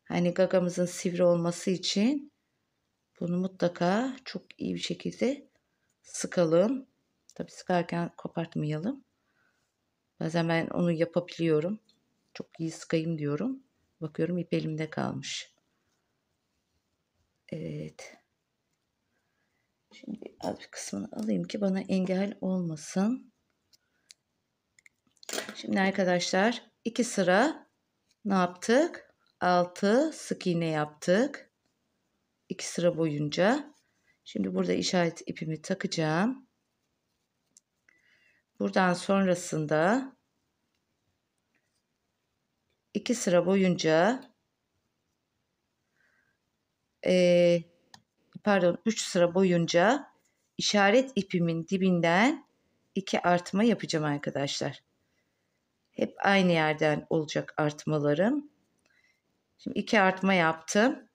Speaker 1: Hani gagamızın sivri olması için bunu mutlaka çok iyi bir şekilde sıkalım. Tabii sıkarken kopartmayalım. Bazen ben onu yapabiliyorum. Çok iyi sıkayım diyorum. Bakıyorum ip elimde kalmış. Evet. Şimdi az bir kısmını alayım ki bana engel olmasın. Şimdi arkadaşlar 2 sıra ne yaptık? 6 sık iğne yaptık. 2 sıra boyunca. Şimdi burada işaret ipimi takacağım. Buradan sonrasında 2 sıra boyunca 3 sıra boyunca işaret ipimin dibinden 2 artma yapacağım arkadaşlar. Hep aynı yerden olacak artmalarım. Şimdi 2 artma yaptım.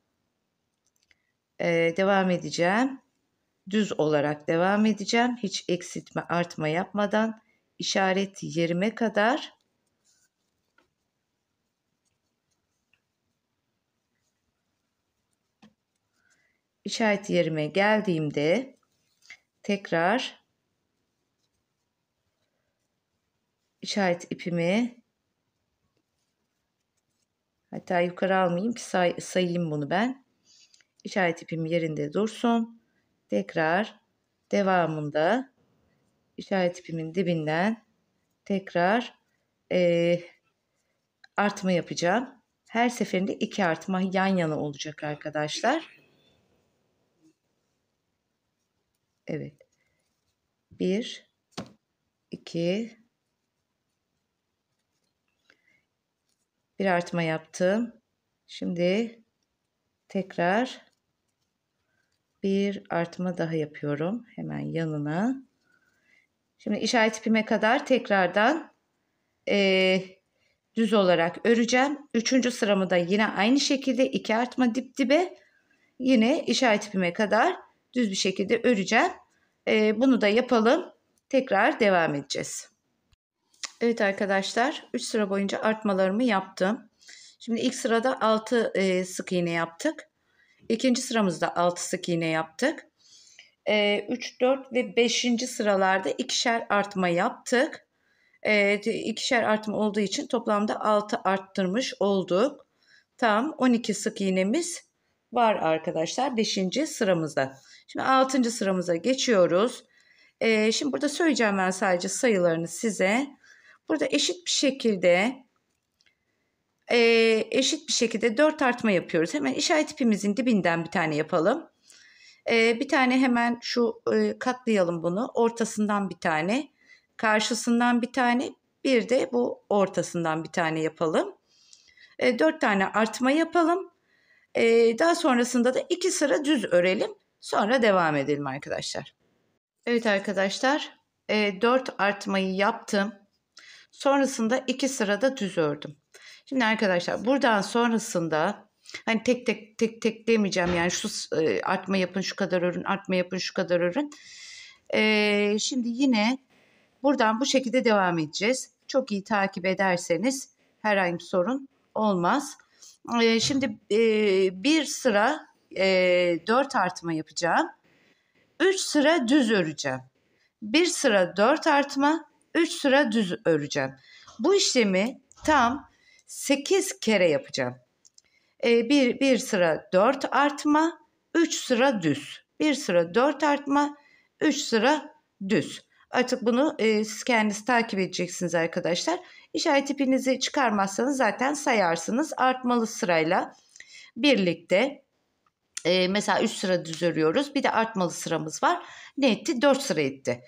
Speaker 1: Devam edeceğim. Düz olarak devam edeceğim. Hiç eksiltme, artma yapmadan işaret yerime kadar işaret yerime geldiğimde tekrar işaret ipimi, hatta yukarı almayayım ki sayayım bunu ben. İşaret ipim yerinde dursun. Tekrar devamında işaret ipimin dibinden tekrar artma yapacağım. Her seferinde 2 artma yan yana olacak arkadaşlar. Evet. 1 2 bir artma yaptım. Şimdi tekrar bir artma daha yapıyorum. Hemen yanına. Şimdi işaret ipime kadar tekrardan düz olarak öreceğim. 3. sıramı da yine aynı şekilde 2 artma dip dibe yine işaret ipime kadar düz bir şekilde öreceğim. Bunu da yapalım. Tekrar devam edeceğiz. Evet arkadaşlar, 3 sıra boyunca artmalarımı yaptım. Şimdi ilk sırada 6 sık iğne yaptık. İkinci sıramızda 6 sık iğne yaptık. 3, 4 ve 5. sıralarda ikişer artma yaptık. İkişer artma olduğu için toplamda 6 arttırmış olduk. Tam 12 sık iğnemiz var arkadaşlar 5. sıramızda. Şimdi 6. sıramıza geçiyoruz. Şimdi burada söyleyeceğim ben sadece sayılarını size. Burada eşit bir şekilde 4 artma yapıyoruz. Hemen işaret ipimizin dibinden bir tane yapalım. Bir tane hemen şu katlayalım bunu. Ortasından bir tane, karşısından bir tane, bir de bu ortasından bir tane yapalım. 4 tane artma yapalım. Daha sonrasında da 2 sıra düz örelim. Sonra devam edelim arkadaşlar. Evet arkadaşlar, 4 artmayı yaptım. Sonrasında 2 sırada düz ördüm. Şimdi arkadaşlar buradan sonrasında hani tek demeyeceğim, yani şu artma yapın şu kadar örün, artma yapın şu kadar örün. Şimdi yine buradan bu şekilde devam edeceğiz. Çok iyi takip ederseniz herhangi bir sorun olmaz. Şimdi bir sıra 4 artma yapacağım. 3 sıra düz öreceğim. 1 sıra 4 artma, 3 sıra düz öreceğim. Bu işlemi tam 8 kere yapacağım. Bir sıra 4 artma, 3 sıra düz. Bir sıra 4 artma, 3 sıra düz. Artık bunu siz kendiniz takip edeceksiniz arkadaşlar. İşaret ipinizi çıkarmazsanız zaten sayarsınız. Artmalı sırayla birlikte mesela 3 sıra düz örüyoruz. Bir de artmalı sıramız var. Ne etti? 4 sıra etti.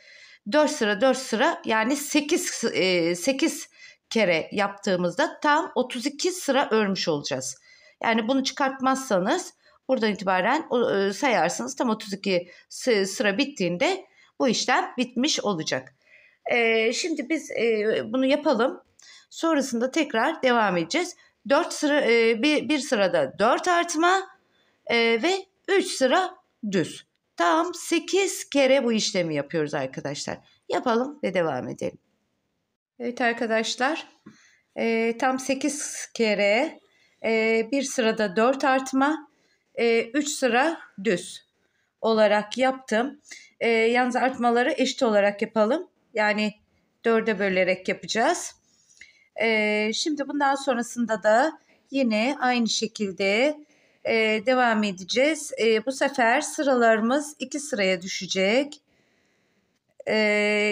Speaker 1: 4 sıra 4 sıra yani 8 kere yaptığımızda tam 32 sıra örmüş olacağız. Yani bunu çıkartmazsanız buradan itibaren sayarsınız. Tam 32 sıra bittiğinde bu işlem bitmiş olacak. Şimdi biz bunu yapalım. Sonrasında tekrar devam edeceğiz. 4 sıra bir sırada 4 artma ve 3 sıra düz. Tam 8 kere bu işlemi yapıyoruz arkadaşlar. Yapalım ve devam edelim. Evet arkadaşlar, tam 8 kere bir sırada 4 artma, 3 sıra düz olarak yaptım. Yalnız artmaları eşit olarak yapalım. Yani 4'e bölerek yapacağız. Şimdi bundan sonrasında da yine aynı şekilde devam edeceğiz. Bu sefer sıralarımız 2 sıraya düşecek.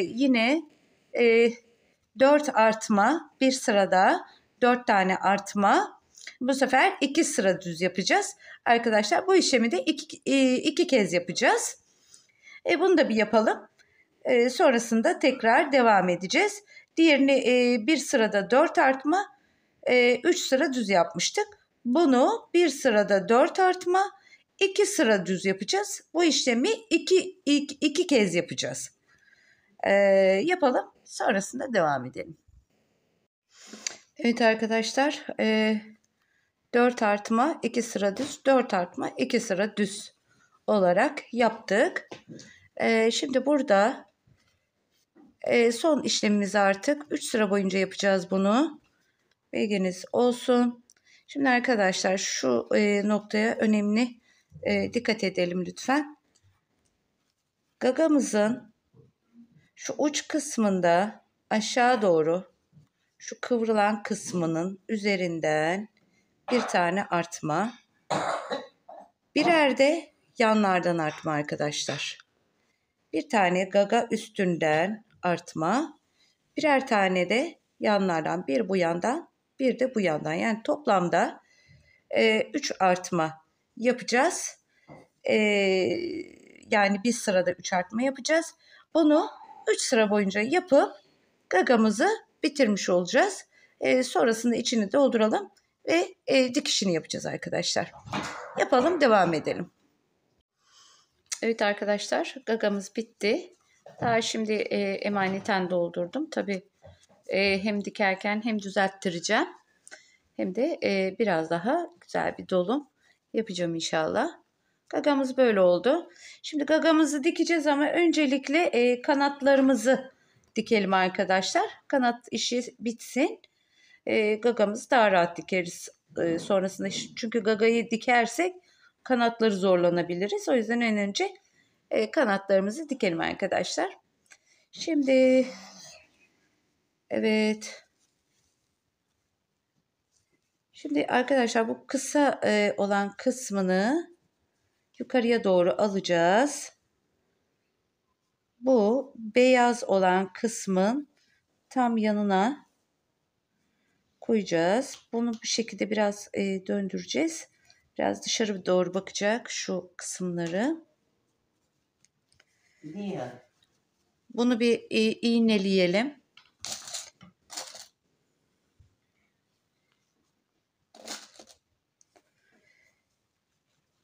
Speaker 1: Yine 4 artma bir sırada 4 tane artma. Bu sefer 2 sıra düz yapacağız. Arkadaşlar bu işlemi de 2 kez yapacağız. Bunu da bir yapalım. Sonrasında tekrar devam edeceğiz. Diğerini bir sırada 4 artma, 3 sıra düz yapmıştık. Bunu bir sırada 4 artma, 2 sıra düz yapacağız. Bu işlemi 2 kez yapacağız. Yapalım. Sonrasında devam edelim. Evet arkadaşlar. 4 artma, 2 sıra düz, 4 artma, 2 sıra düz olarak yaptık. Şimdi burada son işlemimizi artık 3 sıra boyunca yapacağız bunu. Bilginiz olsun. Şimdi arkadaşlar şu noktaya önemli dikkat edelim lütfen. Gagamızın şu uç kısmında aşağı doğru şu kıvrılan kısmının üzerinden bir tane artma. Birer de yanlardan artma arkadaşlar. Bir tane gaga üstünden artma. Birer tane de yanlardan, bir bu yandan bir de bu yandan. Yani toplamda 3 artma yapacağız. Yani bir sırada 3 artma yapacağız. Bunu 3 sıra boyunca yapıp gagamızı bitirmiş olacağız. Sonrasında içini dolduralım ve dikişini yapacağız arkadaşlar. Yapalım, devam edelim. Evet arkadaşlar, gagamız bitti. Daha şimdi emaneten doldurdum. Tabii hem dikerken hem düzelttireceğim. Hem de biraz daha güzel bir dolum yapacağım inşallah. Gagamız böyle oldu. Şimdi gagamızı dikeceğiz ama öncelikle kanatlarımızı dikelim arkadaşlar. Kanat işi bitsin. Gagamızı daha rahat dikeriz sonrasında. Çünkü gagayı dikersek kanatları zorlanabiliriz. O yüzden en önce kanatlarımızı dikelim arkadaşlar. Şimdi evet. Şimdi arkadaşlar bu kısa olan kısmını yukarıya doğru alacağız. Bu beyaz olan kısmın tam yanına koyacağız. Bunu bu şekilde biraz döndüreceğiz. Biraz dışarı doğru bakacak şu kısımları.
Speaker 2: Niye?
Speaker 1: Bunu bir iğneleyelim.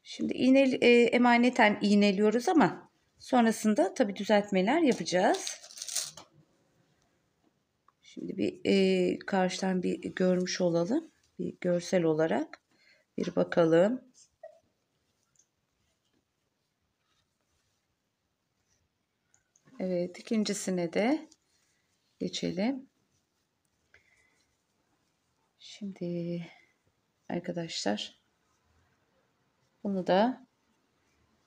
Speaker 1: Şimdi emaneten iğneliyoruz ama sonrasında tabii düzeltmeler yapacağız. Şimdi bir karşıdan bir görmüş olalım. Bir görsel olarak bir bakalım. Evet, ikincisine de geçelim. Şimdi arkadaşlar bunu da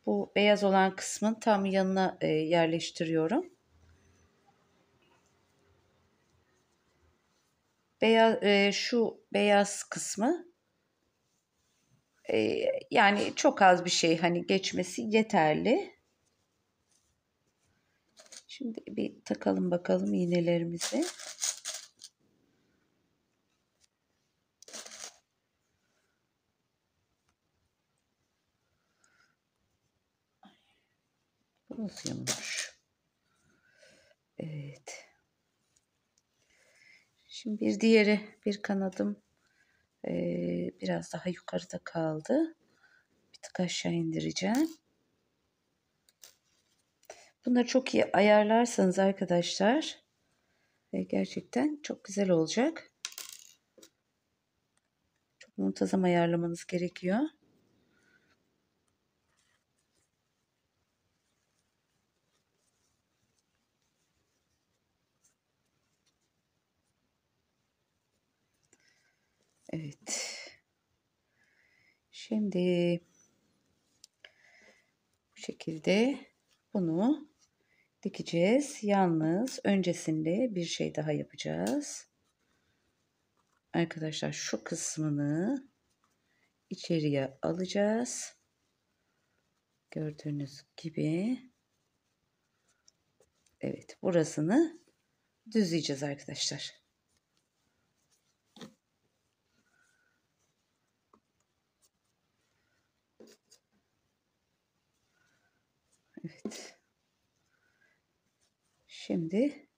Speaker 1: Bu beyaz olan kısmın tam yanına yerleştiriyorum. Şu beyaz kısmı yani çok az bir şey, hani geçmesi yeterli. Şimdi bir takalım bakalım iğnelerimizi. Bu nasıl yanmış? Evet. Şimdi bir kanadım biraz daha yukarıda kaldı. Bir tık aşağı indireceğim. Bunları çok iyi ayarlarsanız arkadaşlar gerçekten çok güzel olacak. Çok muntazam ayarlamanız gerekiyor. Evet. Şimdi bu şekilde bunu dikeceğiz. Yalnız öncesinde bir şey daha yapacağız. Arkadaşlar şu kısmını içeriye alacağız. Gördüğünüz gibi. Evet, burasını düzleyeceğiz arkadaşlar. Evet. Şimdi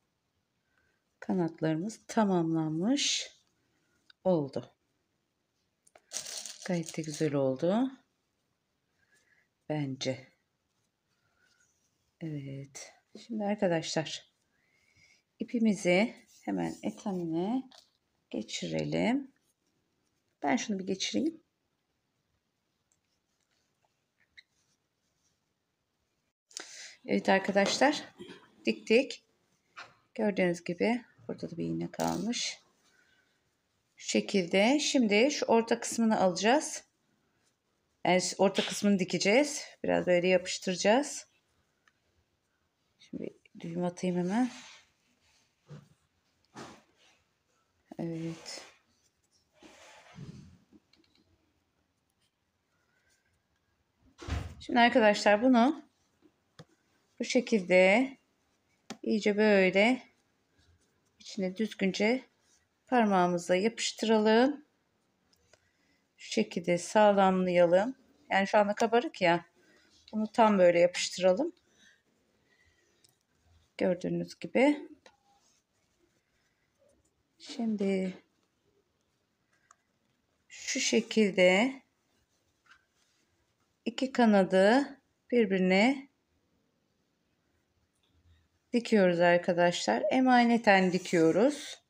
Speaker 1: kanatlarımız tamamlanmış oldu. Gayet de güzel oldu. Bence. Evet. Şimdi arkadaşlar ipimizi hemen etamine geçirelim. Ben şunu bir geçireyim. Evet arkadaşlar diktik. Gördüğünüz gibi burada da bir iğne kalmış. Şu şekilde. Şimdi şu orta kısmını alacağız. Yani orta kısmını dikeceğiz. Biraz böyle yapıştıracağız. Şimdi düğüm atayım hemen. Evet. Şimdi arkadaşlar bunu bu şekilde iyice böyle içine düzgünce parmağımızla yapıştıralım. Şu şekilde sağlamlayalım. Yani şu anda kabarık ya. Bunu tam böyle yapıştıralım. Gördüğünüz gibi. Şimdi şu şekilde iki kanadı birbirine dikiyoruz arkadaşlar. Emaneten dikiyoruz.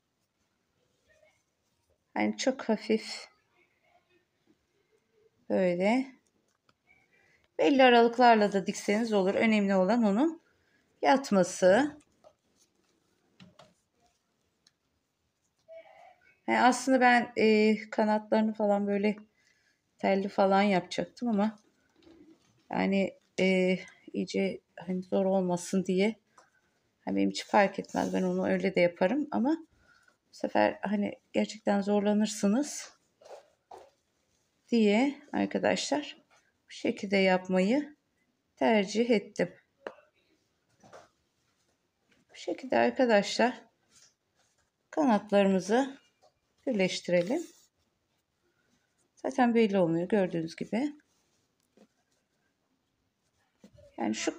Speaker 1: Yani çok hafif böyle belli aralıklarla da dikseniz olur. Önemli olan onun yatması. Yani aslında ben kanatlarını falan böyle telli falan yapacaktım ama yani iyice hani zor olmasın diye, hani benim için fark etmez, ben onu öyle de yaparım ama bu sefer hani gerçekten zorlanırsınız diye arkadaşlar bu şekilde yapmayı tercih ettim. Bu şekilde arkadaşlar kanatlarımızı birleştirelim. Zaten belli olmuyor gördüğünüz gibi. Yani şu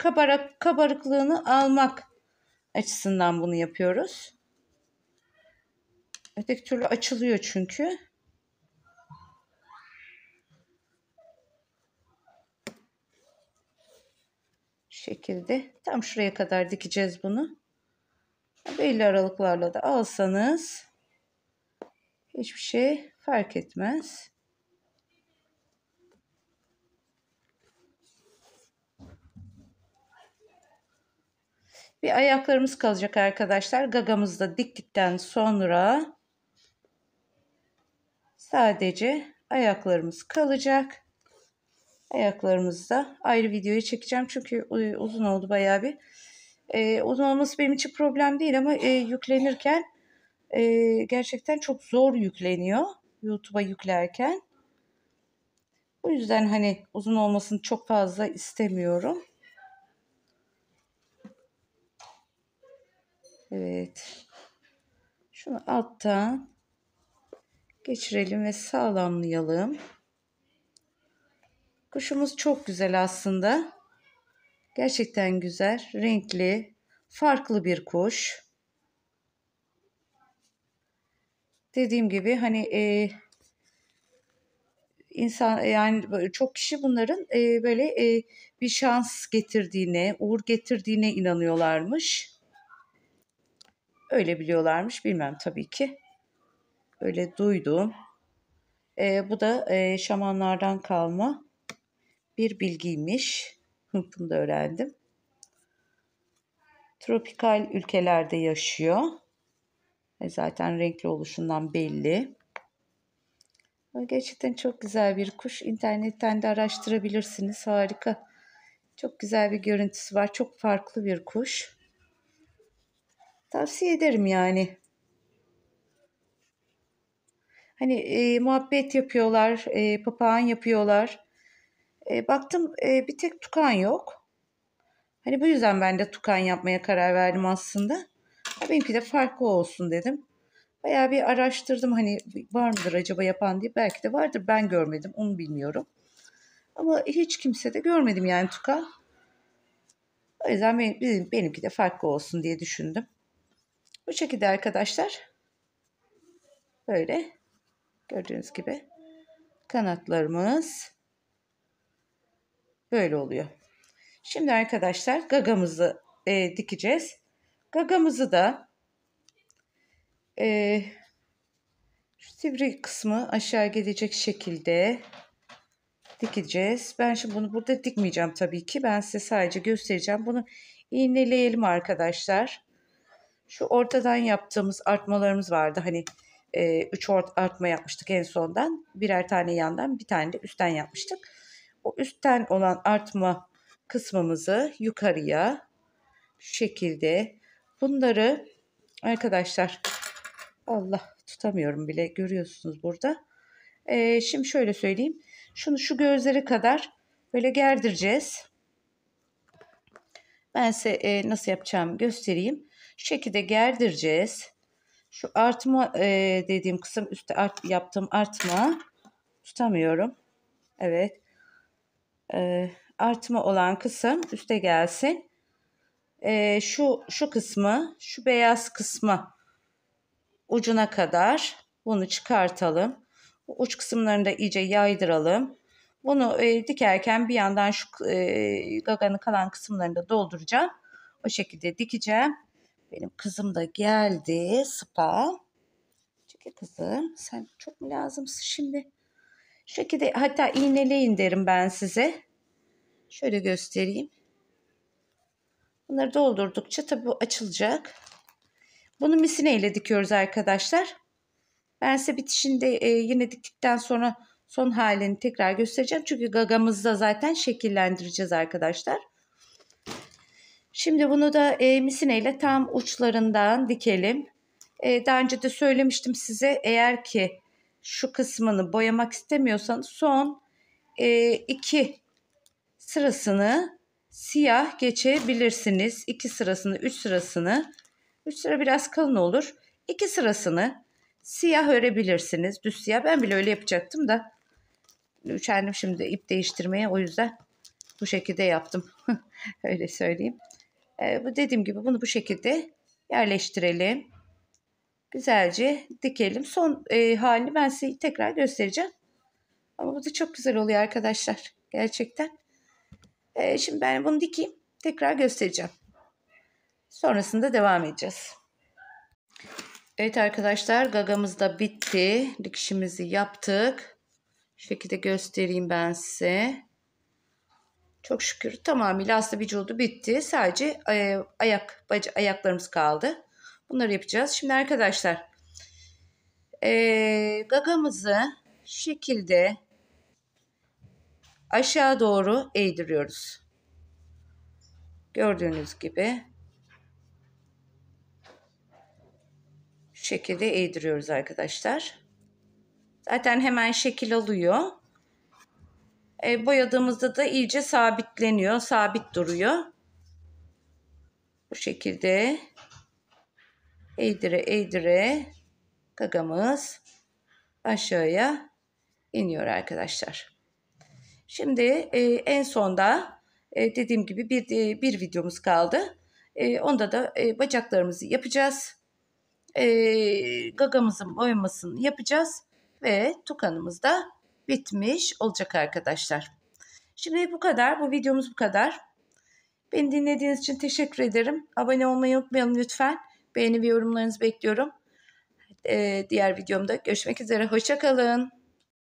Speaker 1: kabarıklığını almak açısından bunu yapıyoruz. Öteki türlü açılıyor çünkü. Şu şekilde tam şuraya kadar dikeceğiz bunu. Belli aralıklarla da alsanız hiçbir şey fark etmez. Bir ayaklarımız kalacak arkadaşlar. Gagamızı da diktikten sonra sadece ayaklarımız kalacak. Ayaklarımızı da ayrı videoya çekeceğim. Çünkü uzun oldu bayağı bir. Uzun olması benim için problem değil ama yüklenirken gerçekten çok zor yükleniyor. YouTube'a yüklerken. O yüzden hani uzun olmasını çok fazla istemiyorum. Evet. Şunu alttan geçirelim ve sağlamlayalım. Kuşumuz çok güzel aslında. Gerçekten güzel, renkli, farklı bir kuş. Dediğim gibi hani insan yani böyle çok kişi bunların böyle bir şans getirdiğine, uğur getirdiğine inanıyorlarmış. Öyle biliyorlarmış, bilmem tabii ki. Öyle duydum. Bu da şamanlardan kalma bir bilgiymiş. Bunu da öğrendim. Tropikal ülkelerde yaşıyor. Zaten renkli oluşundan belli. Gerçekten çok güzel bir kuş. İnternetten de araştırabilirsiniz. Harika. Çok güzel bir görüntüsü var. Çok farklı bir kuş. Tavsiye ederim yani. Hani muhabbet yapıyorlar, papağan yapıyorlar. Baktım bir tek tukan yok. Hani bu yüzden ben de tukan yapmaya karar verdim aslında. Benimki de farklı olsun dedim. Bayağı bir araştırdım hani var mıdır acaba yapan diye. Belki de vardır, ben görmedim, onu bilmiyorum. Ama hiç kimse de görmedim yani tukan. O yüzden benimki de farklı olsun diye düşündüm. Bu şekilde arkadaşlar. Böyle gördüğünüz gibi kanatlarımız böyle oluyor. Şimdi arkadaşlar gagamızı dikeceğiz. Gagamızı da şu sivri kısmı aşağı gelecek şekilde dikeceğiz. Ben şimdi bunu burada dikmeyeceğim tabii ki. Ben size sadece göstereceğim. Bunu iğneleyelim arkadaşlar. Şu ortadan yaptığımız artmalarımız vardı. Hani 3 artma yapmıştık en sondan. Birer tane yandan, bir tane de üstten yapmıştık. O üstten olan artma kısmımızı yukarıya şu şekilde, bunları arkadaşlar, Allah tutamıyorum bile, görüyorsunuz burada. Şimdi şöyle söyleyeyim. Şunu şu gözleri kadar böyle gerdireceğiz. Ben size nasıl yapacağımı göstereyim. Şu şekilde gerdireceğiz. Şu artma dediğim kısım, üstte yaptığım artma, tutamıyorum. Evet. Artma olan kısım üste gelsin. Şu kısmı, şu beyaz kısmı ucuna kadar bunu çıkartalım. Bu uç kısımlarını da iyice yaydıralım. Bunu dikerken bir yandan şu gaganın kalan kısımlarını da dolduracağım. O şekilde dikeceğim. Benim kızım da geldi. Spa. Çünkü kızım, sen çok mu lazımsın şimdi? Şu şekilde, hatta iğneleyin derim ben size. Şöyle göstereyim. Bunları doldurdukça tabii bu açılacak. Bunu misineyle dikiyoruz arkadaşlar. Ben size bitişinde yine diktikten sonra son halini tekrar göstereceğim. Çünkü gagamızı da zaten şekillendireceğiz arkadaşlar. Şimdi bunu da misineyle tam uçlarından dikelim. Daha önce de söylemiştim size, eğer ki şu kısmını boyamak istemiyorsanız son 2 sırasını siyah geçebilirsiniz. 2 sırasını, 3 sırasını, 3 sıra biraz kalın olur. 2 sırasını siyah örebilirsiniz. Düz siyah. Ben bile öyle yapacaktım da üşendim şimdi ip değiştirmeye, o yüzden bu şekilde yaptım. Öyle söyleyeyim. Bu dediğim gibi bunu bu şekilde yerleştirelim. Güzelce dikelim. Son halini ben size tekrar göstereceğim. Ama bu da çok güzel oluyor arkadaşlar. Gerçekten. Şimdi ben bunu dikeyim. Tekrar göstereceğim. Sonrasında devam edeceğiz. Evet arkadaşlar, gagamız da bitti. Dikişimizi yaptık. Şu şekilde göstereyim ben size. Çok şükür tamamıyla aslında vücudu bitti. Sadece ayaklarımız kaldı. Bunları yapacağız. Şimdi arkadaşlar gagamızı şu şekilde aşağı doğru eğdiriyoruz. Gördüğünüz gibi şu şekilde eğdiriyoruz arkadaşlar. Zaten hemen şekil alıyor. Boyadığımızda da iyice sabitleniyor, sabit duruyor. Bu şekilde eğdire eğdire gagamız aşağıya iniyor arkadaşlar. Şimdi en sonda dediğim gibi bir videomuz kaldı. Onda da bacaklarımızı yapacağız. Gagamızın boyamasını yapacağız. Ve tukanımız da bitmiş olacak arkadaşlar. Şimdi bu kadar. Bu videomuz bu kadar. Beni dinlediğiniz için teşekkür ederim. Abone olmayı unutmayalım lütfen. Beğeni ve yorumlarınızı bekliyorum. Diğer videomda görüşmek üzere. Hoşça kalın.